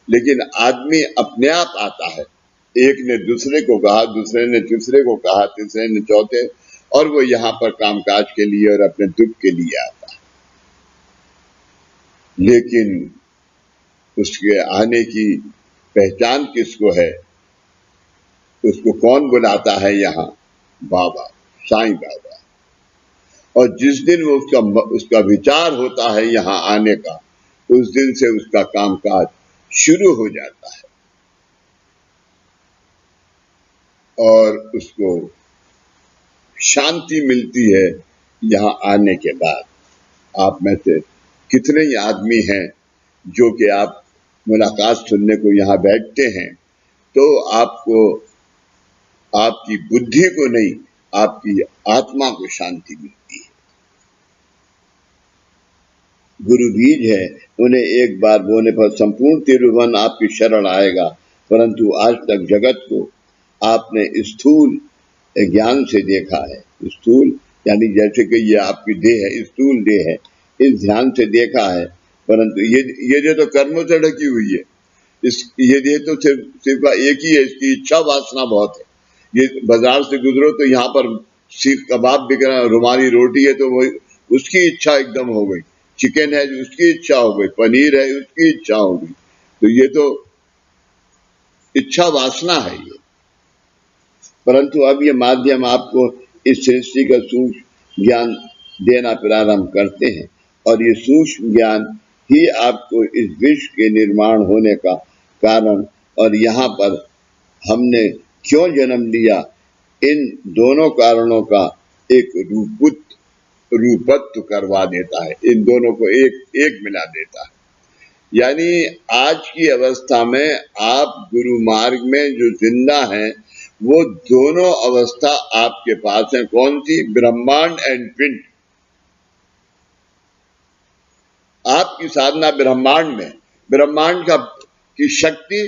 लेकिन आदमी अपने आप आता है। एक ने दूसरे को कहा, दूसरे ने तीसरे को कहा, तीसरे ने चौथे, और वो यहाँ पर कामकाज के लिए और अपने दुख के लिए आता है। लेकिन उसके आने की पहचान किसको है? उसको कौन बुलाता है यहाँ? बाबा, साईं बाबा। और जिस दिन वो उसका विचार होता है यहाँ आने का, उस दिन से उसका कामकाज शुरू हो जाता है और उसको शांति मिलती है यहाँ आने के बाद। आप में से कितने ही आदमी हैं जो कि आप मुलाकात सुनने को यहाँ बैठते हैं, तो आपको आपकी बुद्धि को नहीं, आपकी आत्मा को शांति मिलती है। गुरु बीज है, उन्हें एक बार बोने पर संपूर्ण त्रिभुवन आपकी शरण आएगा। परंतु आज तक जगत को आपने स्थूल ज्ञान से देखा है। स्थूल यानी जैसे कि ये आपकी देह है, स्थूल देह है, इस ध्यान से देखा है। परंतु ये देह तो कर्मों से ढकी हुई है। ये देह तो सिर्फ एक ही है, इसकी इच्छा वासना बहुत है। ये बाजार से गुजरो तो यहाँ पर सीख कबाब बिक रहा है, रुमाली रोटी है तो वो उसकी इच्छा एकदम हो गई, चिकन है उसकी इच्छा हो गई, पनीर है उसकी इच्छा हो गई। तो ये तो इच्छा वासना है ये। परंतु अब ये माध्यम आपको इस सृष्टि का सूक्ष्म ज्ञान देना प्रारंभ करते हैं, और ये सूक्ष्म ज्ञान ही आपको इस विश्व के निर्माण होने का कारण, और यहाँ पर हमने क्यों जन्म लिया, इन दोनों कारणों का एक रूपत्व करवा देता है, इन दोनों को एक मिला देता है। यानी आज की अवस्था में आप गुरु मार्ग में जो जिंदा हैं, वो दोनों अवस्था आपके पास है। कौन सी? ब्रह्मांड एंड पिंड। आपकी साधना ब्रह्मांड में, ब्रह्मांड की शक्ति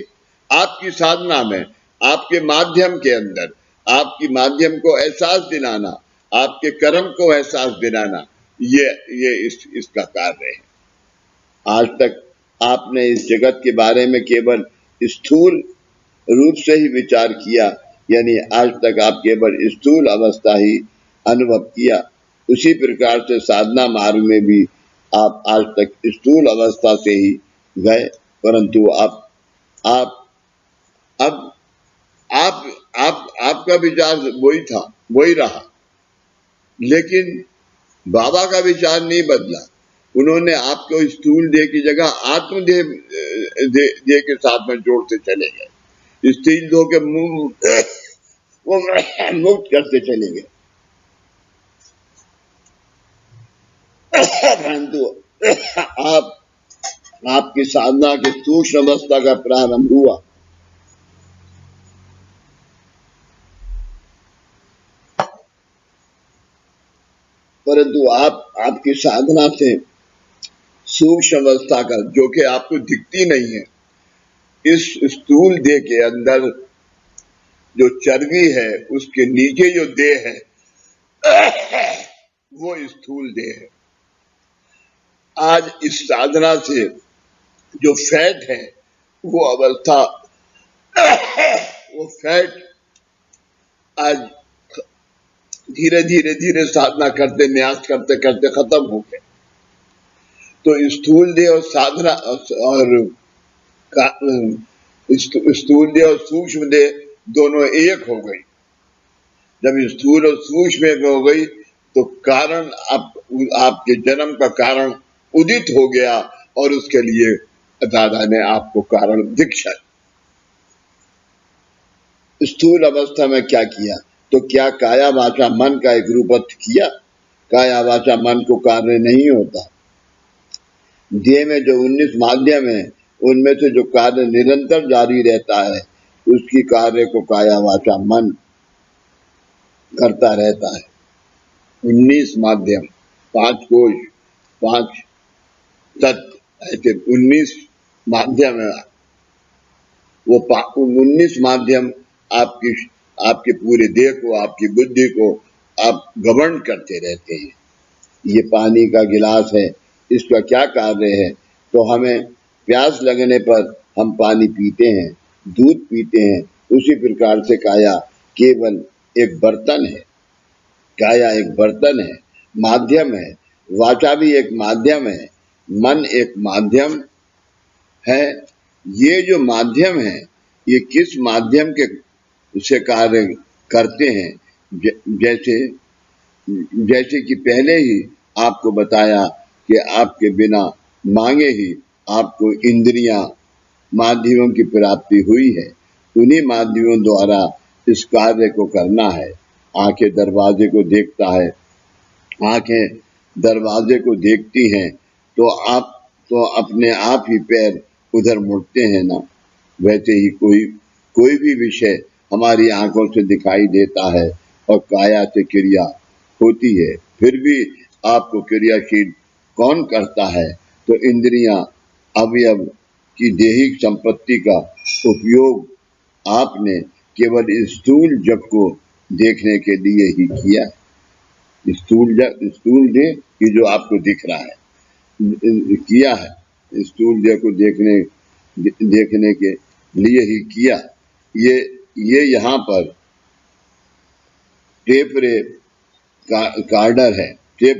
आपकी साधना में, आपके माध्यम के अंदर, आपकी माध्यम को एहसास दिलाना, आपके कर्म को एहसास दिलाना, ये इसका कार्य है। आज तक आपने इस जगत के बारे में केवल स्थूल रूप से ही विचार किया, यानी आज तक आप केवल स्थूल अवस्था ही अनुभव किया। उसी प्रकार से साधना मार्ग में भी आप आज तक स्थूल अवस्था से ही गए, परंतु आप अब आपका विचार वही था, वही रहा, लेकिन बाबा का विचार नहीं बदला। उन्होंने आपको स्थूल देह की जगह आत्मदेह देह के साथ में जोड़ते चले गए, स्थूल देह के मुंह वो मुक्त करते चले गए। परंतु आपकी साधना के सूक्ष्म अवस्था का प्रारंभ हुआ। परंतु आपकी साधना से सूक्ष्म अवस्था का, जो कि आपको दिखती नहीं है, इस स्थूल देह के अंदर जो चर्बी है, उसके नीचे जो देह है वो स्थूल देह है। आज इस साधना से जो फैट है, वो अवस्था, वो फैट आज धीरे धीरे साधना करते, न्यास करते करते खत्म हो गए। तो स्थूल देह और साधना और स्थूल देह और सूक्ष्म देह दोनों एक हो गई। जब स्थूल और सूक्ष्म एक हो गई तो कारण आपके जन्म का कारण उदित हो गया, और उसके लिए दादा ने आपको कारण दीक्षा। स्थूल अवस्था में क्या किया? तो क्या काया वाचा मन का एक रूपत्व किया? काया वाचा मन को कार्य नहीं होता। देह में जो 19 माध्यम है, उनमें से जो कार्य निरंतर जारी रहता है, उसकी कार्य को काया वाचा मन करता रहता है। 19 माध्यम, 5 कोश, 5 तत्व, ऐसे 19 माध्यम है। वो 19 माध्यम आपके पूरे देह को, आपकी बुद्धि को आप गवर्न करते रहते हैं। ये पानी का गिलास है, इसका क्या कार्य है? तो हमें प्यास लगने पर हम पानी पीते हैं, दूध पीते हैं। उसी प्रकार से काया केवल एक बर्तन है, काया एक बर्तन है, माध्यम है। वाचा भी एक माध्यम है, मन एक माध्यम है। ये जो माध्यम है, ये किस माध्यम के से कार्य करते हैं? जैसे कि पहले ही आपको बताया कि आपके बिना मांगे ही आपको इंद्रियां माध्यमों की प्राप्ति हुई है। उन्हीं माध्यमों द्वारा इस कार्य को करना है। आंखें दरवाजे को देखता है, आंखें दरवाजे को देखती हैं, तो अपने आप ही पैर उधर मुड़ते हैं ना। वैसे ही कोई भी विषय हमारी आंखों से दिखाई देता है और काया से क्रिया होती है, फिर भी आपको क्रियाशील कौन करता है? तो इंद्रियां, अवयव की दैहिक संपत्ति का उपयोग आपने केवल स्थूल जग को देखने के लिए ही किया है। स्थूल देह ये जो आपको दिख रहा है, किया है, स्थूल देह को देखने के लिए ही किया। ये यहाँ पर टेप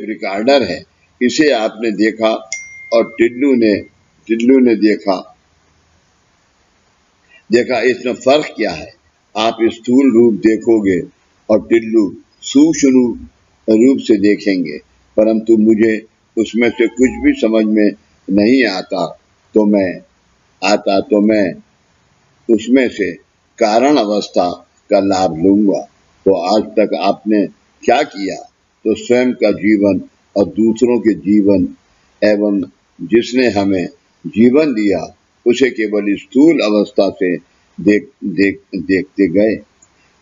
रिकॉर्डर है, इसे आपने देखा और टिल्लू ने देखा इसमें फर्क क्या है? आप स्थूल रूप देखोगे और टिल्लू सूक्ष्म रूप से देखेंगे, परंतु मुझे उसमें से कुछ भी समझ में नहीं आता, तो मैं उसमें से कारण अवस्था का लाभ लूंगा। तो आज तक आपने क्या किया? तो स्वयं का जीवन और दूसरों के जीवन एवं जिसने हमें जीवन दिया, उसे केवल स्थूल अवस्था से देखते गए।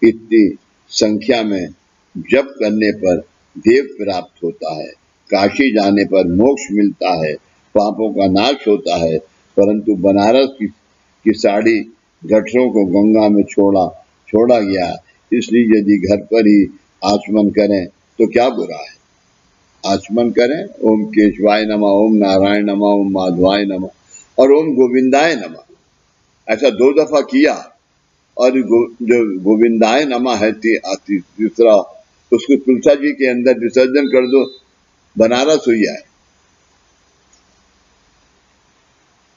इतनी संख्या में जप करने पर देव प्राप्त होता है, काशी जाने पर मोक्ष मिलता है, पापों का नाश होता है, परंतु बनारस की साड़ी गठरों को गंगा में छोड़ा गया। इसलिए यदि घर पर ही आचमन करें तो क्या बुरा है? आचमन करें, ओम केशवाय नमः, ओम नारायण नमः, ओम माधवाय नमः और ओम गोविंदाय नमः। ऐसा 2 दफा किया और जो गोविंदाय नमः है तीसरा, उसको तुलसा जी के अंदर विसर्जन कर दो, बनारस हुई है।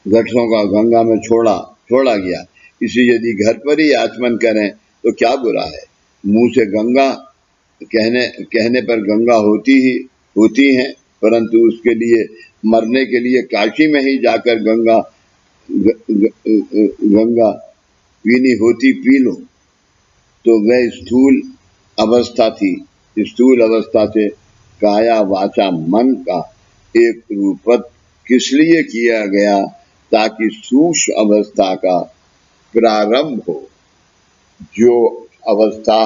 घटों का गंगा में छोड़ा गया। इसी यदि घर पर ही आचमन करें तो क्या बुरा है। मुंह से गंगा कहने पर गंगा होती हैं, परंतु उसके लिए मरने के लिए काशी में ही जाकर गंगा पीनी होती, पी लो। तो वह स्थूल अवस्था थी। स्थूल अवस्था से काया वाचा मन का एक रूपत किस लिए किया गया, ताकि सूक्ष्म अवस्था का प्रारंभ हो। जो अवस्था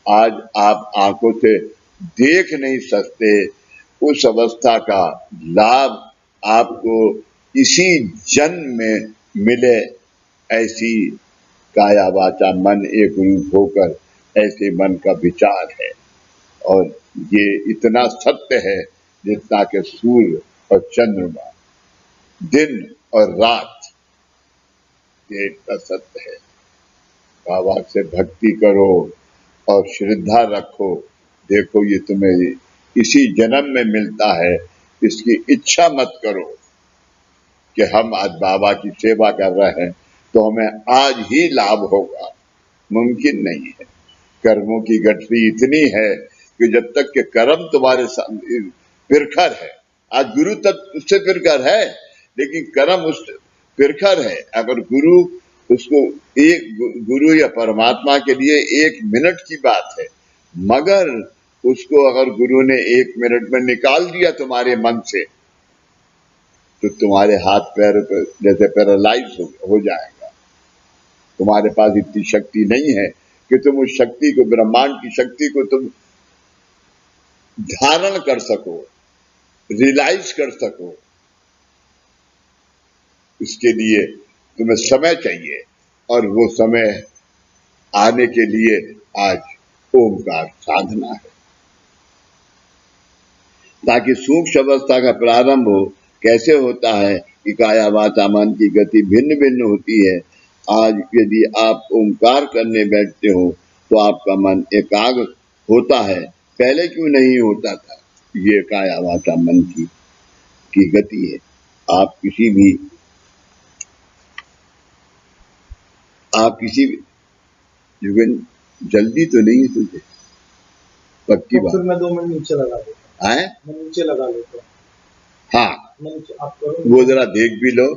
आज आप आंखों से देख नहीं सकते, उस अवस्था का लाभ आपको इसी जन्म में मिले, ऐसी काया वाचा मन एक रूप होकर ऐसे मन का विचार है। और ये इतना सत्य है जितना कि सूर्य और चंद्रमा, दिन और रात, ये इतना सत्य है। बाबा से भक्ति करो और श्रद्धा रखो, देखो ये तुम्हें इसी जन्म में मिलता है। इसकी इच्छा मत करो कि हम आज बाबा की सेवा कर रहे हैं तो हमें आज ही लाभ होगा, मुमकिन नहीं है। कर्मों की गठरी इतनी है कि जब तक के कर्म तुम्हारे पिरखर है, आज गुरु तक उससे पिरखर है, लेकिन कर्म उस पिरखर है। अगर गुरु उसको एक गुरु या परमात्मा के लिए 1 मिनट की बात है, मगर उसको अगर गुरु ने 1 मिनट में निकाल दिया तुम्हारे मन से, तो तुम्हारे हाथ पैर जैसे पैरालाइज हो जाएगा। तुम्हारे पास इतनी शक्ति नहीं है कि तुम उस शक्ति को, ब्रह्मांड की शक्ति को तुम धारण कर सको, रियलाइज कर सको। इसके लिए तुम्हें समय चाहिए, और वो समय आने के लिए आज ओमकार साधना है, ताकि सूक्ष्म अवस्था का प्रारंभ हो। कैसे होता है कि काया वाचा मन की गति भिन्न भिन्न होती है। आज यदि आप ओमकार करने बैठते हो तो आपका मन एकाग्र होता है, पहले क्यों नहीं होता था। ये काया वाचा मन की गति है। आप किसी भी युगन, जल्दी तो नहीं है तुझे, पक्की बात। फिर मैं 2 मिनट नीचे लगा देता हूँ, मैं नीचे लगा लेता हूँ। हाँ, आप करो, वो जरा देख भी लो।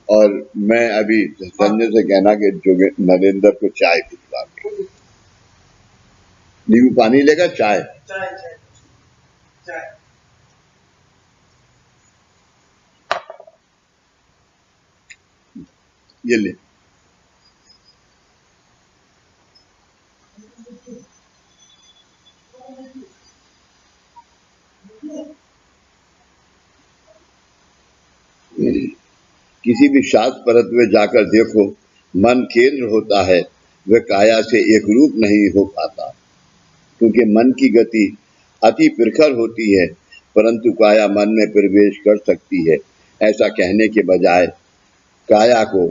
और मैं अभी संजय से कहना कि नरेंद्र को चाय भिजवा के, नींबू पानी लेगा, चाय ये ले। किसी भी शास्त्र परत में जाकर देखो, मन केंद्र होता है, वह काया से एक रूप नहीं हो पाता, क्योंकि मन की गति अति प्रखर होती है, परंतु काया मन में प्रवेश कर सकती है। ऐसा कहने के बजाय काया को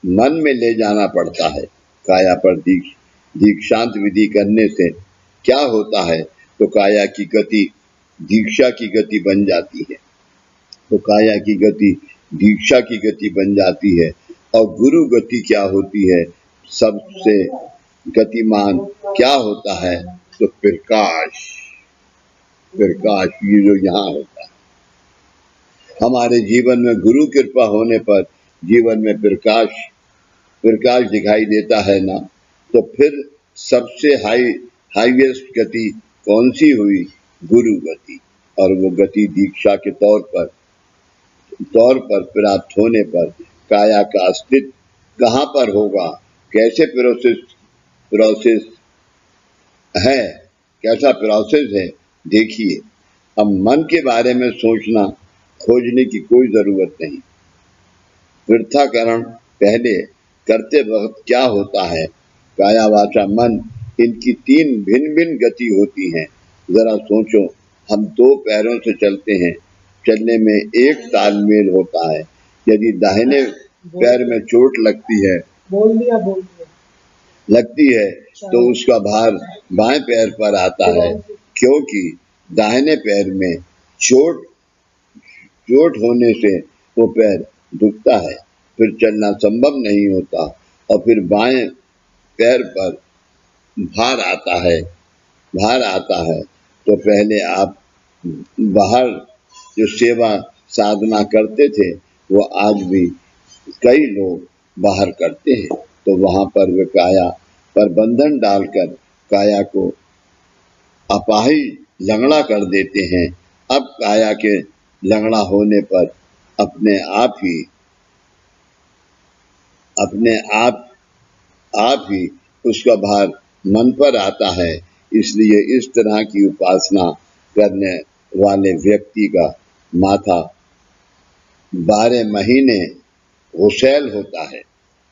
मन में ले जाना पड़ता है। काया पर दीक्षांत विधि करने से क्या होता है, तो काया की गति दीक्षा की गति बन जाती है। तो काया की गति दीक्षा की गति बन जाती है। और गुरु गति क्या होती है, सबसे गतिमान क्या होता है, तो प्रकाश ये जो यहाँ होता है। हमारे जीवन में गुरु कृपा होने पर जीवन में प्रकाश दिखाई देता है ना, तो फिर सबसे हाईएस्ट गति कौन सी हुई, गुरु गति। और वो गति दीक्षा के तौर पर प्राप्त होने पर काया का अस्तित्व कहाँ पर होगा, कैसे प्रोसेस है, कैसा प्रोसेस है, देखिए। अब मन के बारे में सोचना खोजने की कोई जरूरत नहीं। वृथाकरण पहले करते वक्त क्या होता है, काया वाचा मन, इनकी 3 भिन्न भिन्न गति होती हैं। जरा सोचो, हम 2 पैरों से चलते हैं, चलने में एक तालमेल होता है। यदि दाहिने पैर में चोट लगती है, बोल दिया लगती है तो उसका भार बाएं पैर पर आता है, क्योंकि दाहिने पैर में चोट चोट होने से वो पैर दुखता है, फिर चलना संभव नहीं होता और फिर बाएं पैर पर भार आता है भार आता है। तो पहले आप बाहर जो सेवा साधना करते थे वो आज भी कई लोग बाहर करते हैं, तो वहां पर वे काया पर बंधन डालकर काया को अपाहिज लंगड़ा कर देते हैं। अब काया के लंगड़ा होने पर अपने आप ही उसका भार मन पर आता है। इसलिए इस तरह की उपासना करने वाले व्यक्ति का माथा 12 महीने ओसैल होता है।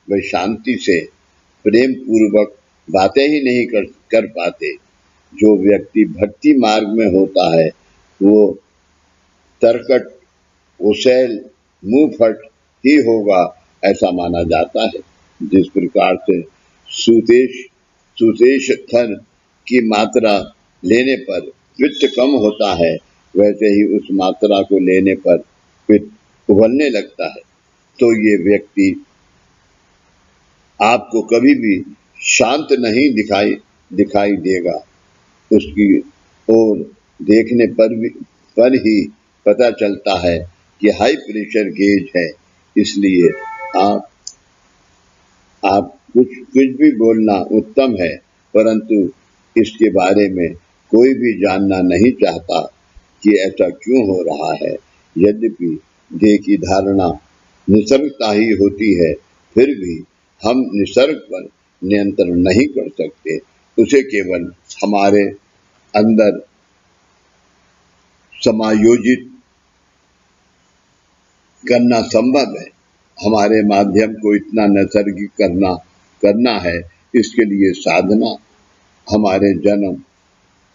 वे शांति से प्रेम पूर्वक बातें ही नहीं कर पाते। जो व्यक्ति भक्ति मार्ग में होता है वो तरकट ओसैल मुंह फट ही होगा, ऐसा माना जाता है। जिस प्रकार से सुतेश थन की मात्रा लेने पर पित्त कम होता है, वैसे ही उस मात्रा को लेने पर पित्त उबलने लगता है। तो ये व्यक्ति आपको कभी भी शांत नहीं दिखाई देगा। उसकी ओर देखने पर ही पता चलता है कि हाई प्रेशर गेज है। इसलिए आप कुछ भी बोलना उत्तम है, परंतु इसके बारे में कोई भी जानना नहीं चाहता कि ऐसा क्यों हो रहा है। यद्यपि देह की धारणा निसर्गता ही होती है, फिर भी हम निसर्ग पर नियंत्रण नहीं कर सकते। उसे केवल हमारे अंदर समायोजित करना संभव है। हमारे माध्यम को इतना नैसर्गिक करना है। इसके लिए साधना हमारे जन्म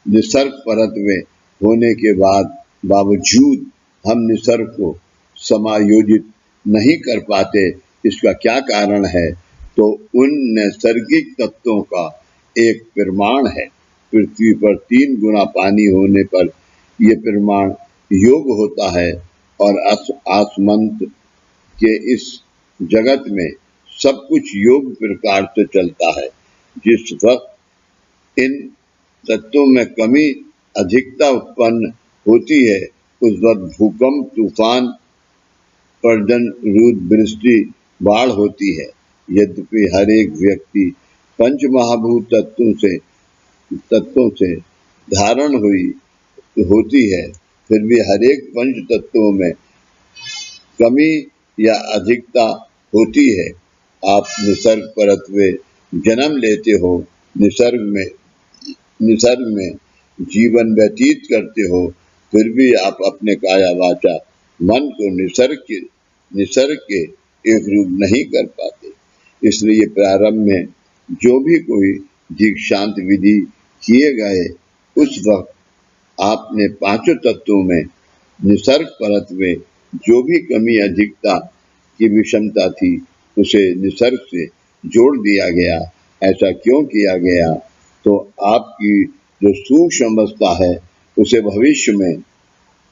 निसर्ग परत में होने के बावजूद हम निसर्ग को समायोजित नहीं कर पाते। इसका क्या कारण है? तो उन नैसर्गिक तत्वों का एक प्रमाण है। पृथ्वी पर 3 गुना पानी होने पर यह प्रमाण योग होता है और आसमंत के इस जगत में सब कुछ योग प्रकार से चलता है। जिस वक्त इन तत्वों में कमी अधिकता उत्पन्न होती है, उस वक्त भूकंप, तूफान, पर्जन, रुद्र, वृष्टि, बाढ़ होती है। यद्यपि हर एक व्यक्ति पंच महाभूत तत्वों से धारण होती है, फिर भी हर एक पंच तत्वों में कमी या अधिकता होती है। आप निसर्ग परत में जन्म लेते हो, निसर्ग में जीवन व्यतीत करते हो, फिर भी आप अपने काया वाचा मन को निसर्ग के एक रूप नहीं कर पाते। इसलिए प्रारंभ में जो भी कोई दीक्षांत विधि किए गए, उस वक्त आपने 5 तत्वों में निसर्ग परत में जो भी कमी अधिकता की विषमता थी, उसे निसर्ग से जोड़ दिया गया। ऐसा क्यों किया गया? तो आपकी जो सूक्ष्म अवस्था है उसे भविष्य में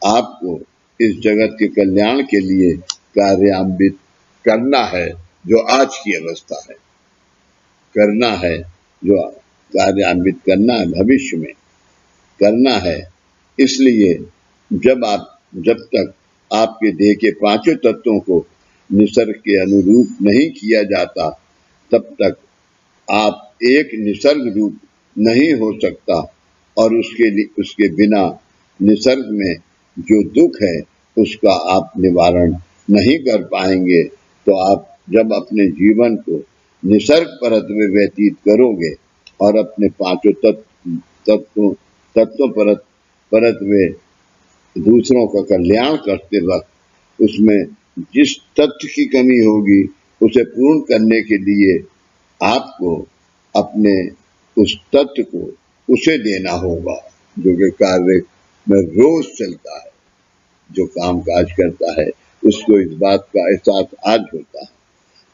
आपको इस जगत के कल्याण के लिए कार्यान्वित करना है। जो आज की अवस्था है करना है, जो कार्यान्वित करना है, भविष्य में करना है। इसलिए जब तक आपके देह के 5 तत्वों को निसर्ग के अनुरूप नहीं किया जाता, तब तक आप एक निसर्ग रूप नहीं हो सकता और उसके बिना निसर्ग में जो दुख है उसका आप निवारण नहीं कर पाएंगे। तो आप जब अपने जीवन को निसर्ग परत में व्यतीत करोगे और अपने 5 तत्वों परत में दूसरों का कल्याण करते वक्त उसमें जिस तत्व की कमी होगी उसे पूर्ण करने के लिए आपको अपने उस तत्व को उसे देना होगा, जो कि कार्य में रोज चलता है, जो काम काज करता है, उसको इस बात का एहसास आज होता है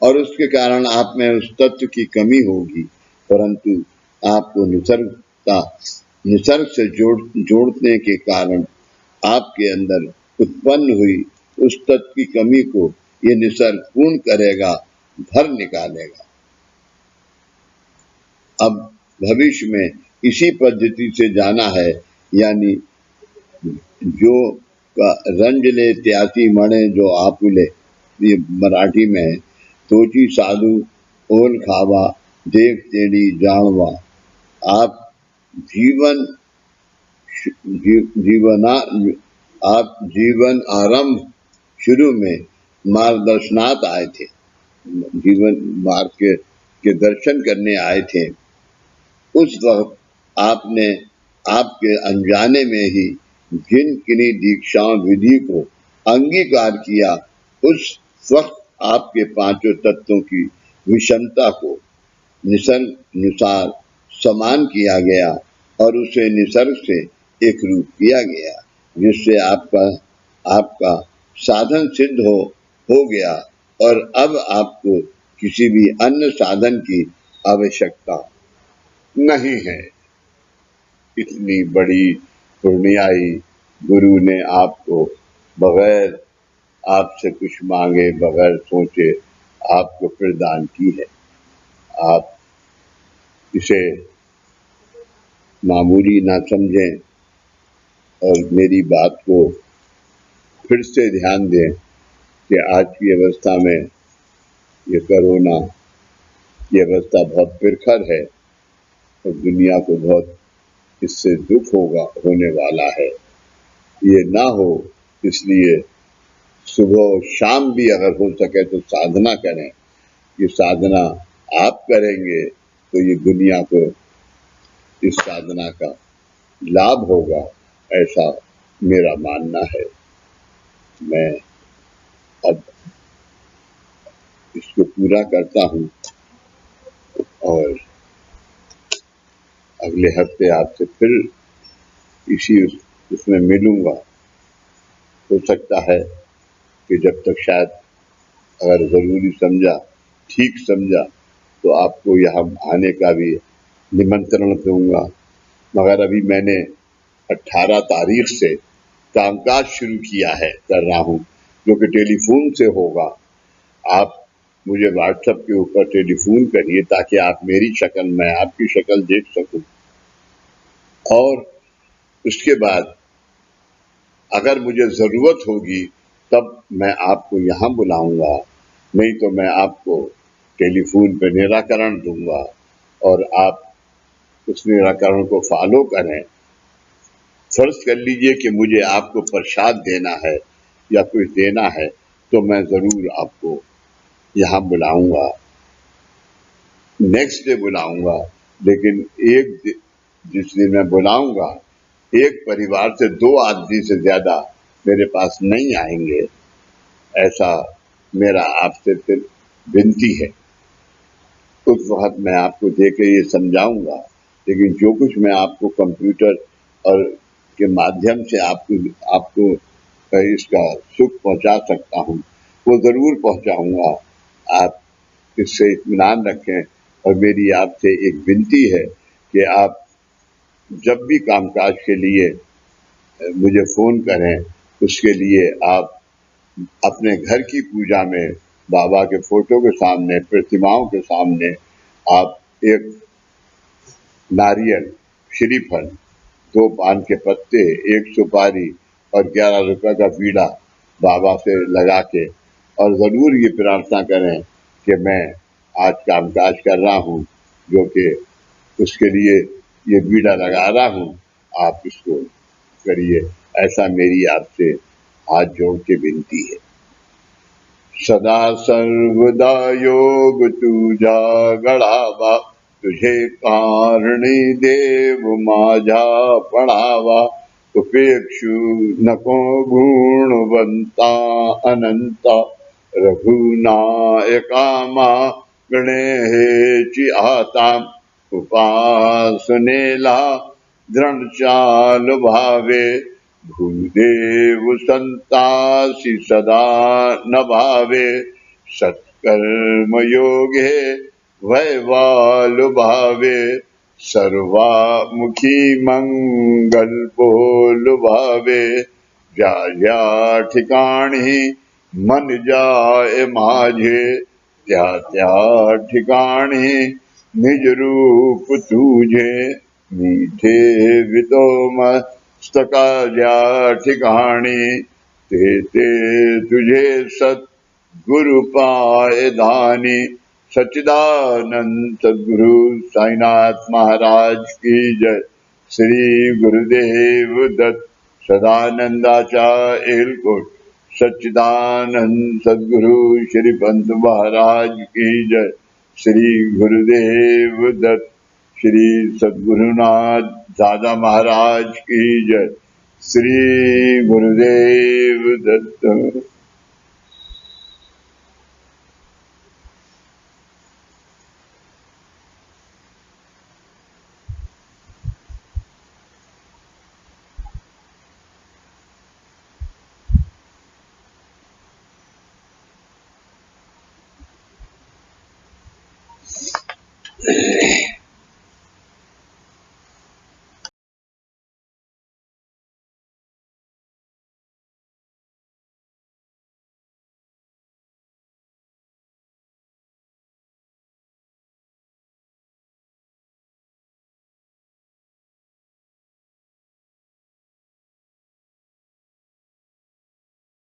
और उसके कारण आप में उस तत्व की कमी होगी। परंतु आपको निसर्ग से जोड़ने के कारण आपके अंदर उत्पन्न हुई उस तत्व की कमी को ये निसर्ग पूर्ण करेगा, भर निकालेगा। अब भविष्य में इसी पद्धति से जाना है, यानी जो रंजले त्यासी मणे जो आपुले, ये मराठी में है, तोची साधु ओल खावा देख तेरी जानवा। आप जीवन जीवना आप जीवन आरंभ शुरू में मार्गदर्शनार्थ आए थे, जीवन मार्ग के दर्शन करने आए थे। उस वक्त आपने आपके अनजाने में ही जिन किन्हीं दीक्षाओं विधि को अंगीकार किया, उस वक्त आपके पांचों तत्वों की विषमता को निसर्गानुसार समान किया गया और उसे निसर्ग से एक रूप किया गया, जिससे आपका साधन सिद्ध हो गया और अब आपको किसी भी अन्य साधन की आवश्यकता नहीं है। इतनी बड़ी पुण्याई गुरु ने आपको बगैर आपसे कुछ मांगे, बगैर सोचे आपको प्रदान की है। आप इसे मामूली ना समझें और मेरी बात को फिर से ध्यान दें कि आज की अवस्था में ये कोरोना, ये अवस्था बहुत प्रखर है और दुनिया को बहुत इससे दुख होने वाला है। ये ना हो, इसलिए सुबह और शाम भी अगर हो सके तो साधना करें। ये साधना आप करेंगे तो ये दुनिया को इस साधना का लाभ होगा, ऐसा मेरा मानना है। मैं अब इसको पूरा करता हूँ और अगले हफ्ते आपसे फिर इसी उसमें मिलूंगा। हो सकता है कि जब तक शायद अगर ज़रूरी समझा, ठीक समझा, तो आपको यहाँ आने का भी निमंत्रण दूंगा। मगर अभी मैंने 18 तारीख से कामकाज शुरू किया है, कर रहा हूँ, जो कि टेलीफोन से होगा। आप मुझे व्हाट्सएप के ऊपर टेलीफोन करिए ताकि आप मेरी शक्ल, मैं आपकी शक्ल देख सकूं। और उसके बाद अगर मुझे ज़रूरत होगी तब मैं आपको यहाँ बुलाऊंगा, नहीं तो मैं आपको टेलीफोन पे निराकरण दूंगा और आप उस निराकरण को फॉलो करें। फर्ज कर लीजिए कि मुझे आपको प्रसाद देना है या कुछ देना है, तो मैं ज़रूर आपको यहाँ बुलाऊंगा, नेक्स्ट डे बुलाऊंगा। लेकिन जिस दिन मैं बुलाऊंगा, एक परिवार से 2 आदमी से ज़्यादा मेरे पास नहीं आएंगे, ऐसा मेरा आपसे फिर विनती है। उस वक्त मैं आपको देके ये समझाऊंगा, लेकिन जो कुछ मैं आपको कंप्यूटर और के माध्यम से आपको इसका सुख पहुंचा सकता हूं, वो ज़रूर पहुंचाऊंगा। आप इससे इत्मीनान रखें। और मेरी आपसे एक विनती है कि आप जब भी कामकाज के लिए मुझे फ़ोन करें, उसके लिए आप अपने घर की पूजा में बाबा के फोटो के सामने, प्रतिमाओं के सामने आप एक नारियल, श्रीफल, 2 पान के पत्ते, 1 सुपारी और 11 रुपए का बीड़ा बाबा से लगा के और ज़रूर ये प्रार्थना करें कि मैं आज कामकाज कर रहा हूँ, जो कि उसके लिए ये बीड़ा लगा रहा हूँ, आप इसको करिए। ऐसा मेरी आपसे हाथ जोड़ के विनती है। सदा सर्वदा योग तुझा गढ़ावा, तुझे कारणी देव माझा पढ़ावा। उपेक्षु नको गुणवंता अनंता, रघुनायका मा गणेची आता। उपासनेला दृढ़ चाल भावे, भूदेव संतासी सदा न भावे। सत्कर्म योगे वैवाल भावे सर्वामुखी मंगल बोल भावे जा जा ठिकाणी मन जाए माझे त्या त्या ठिकाणी निज रूप तुझे मीठे विदो मस्तका ज्या ठिकाणी ते ते तुझे सत गुरु पाए दानी सच्चिदानंद सदगुरु साईनाथ महाराज की जय। श्री गुरुदेव दत्त सदानंदाचार्य एलकोट सच्चिदानंद सदगुरु श्री पंत महाराज की जय। श्री गुरुदेव दत्त श्री सद्गुरुनाथ दादा महाराज की जय। श्री गुरुदेव दत्त।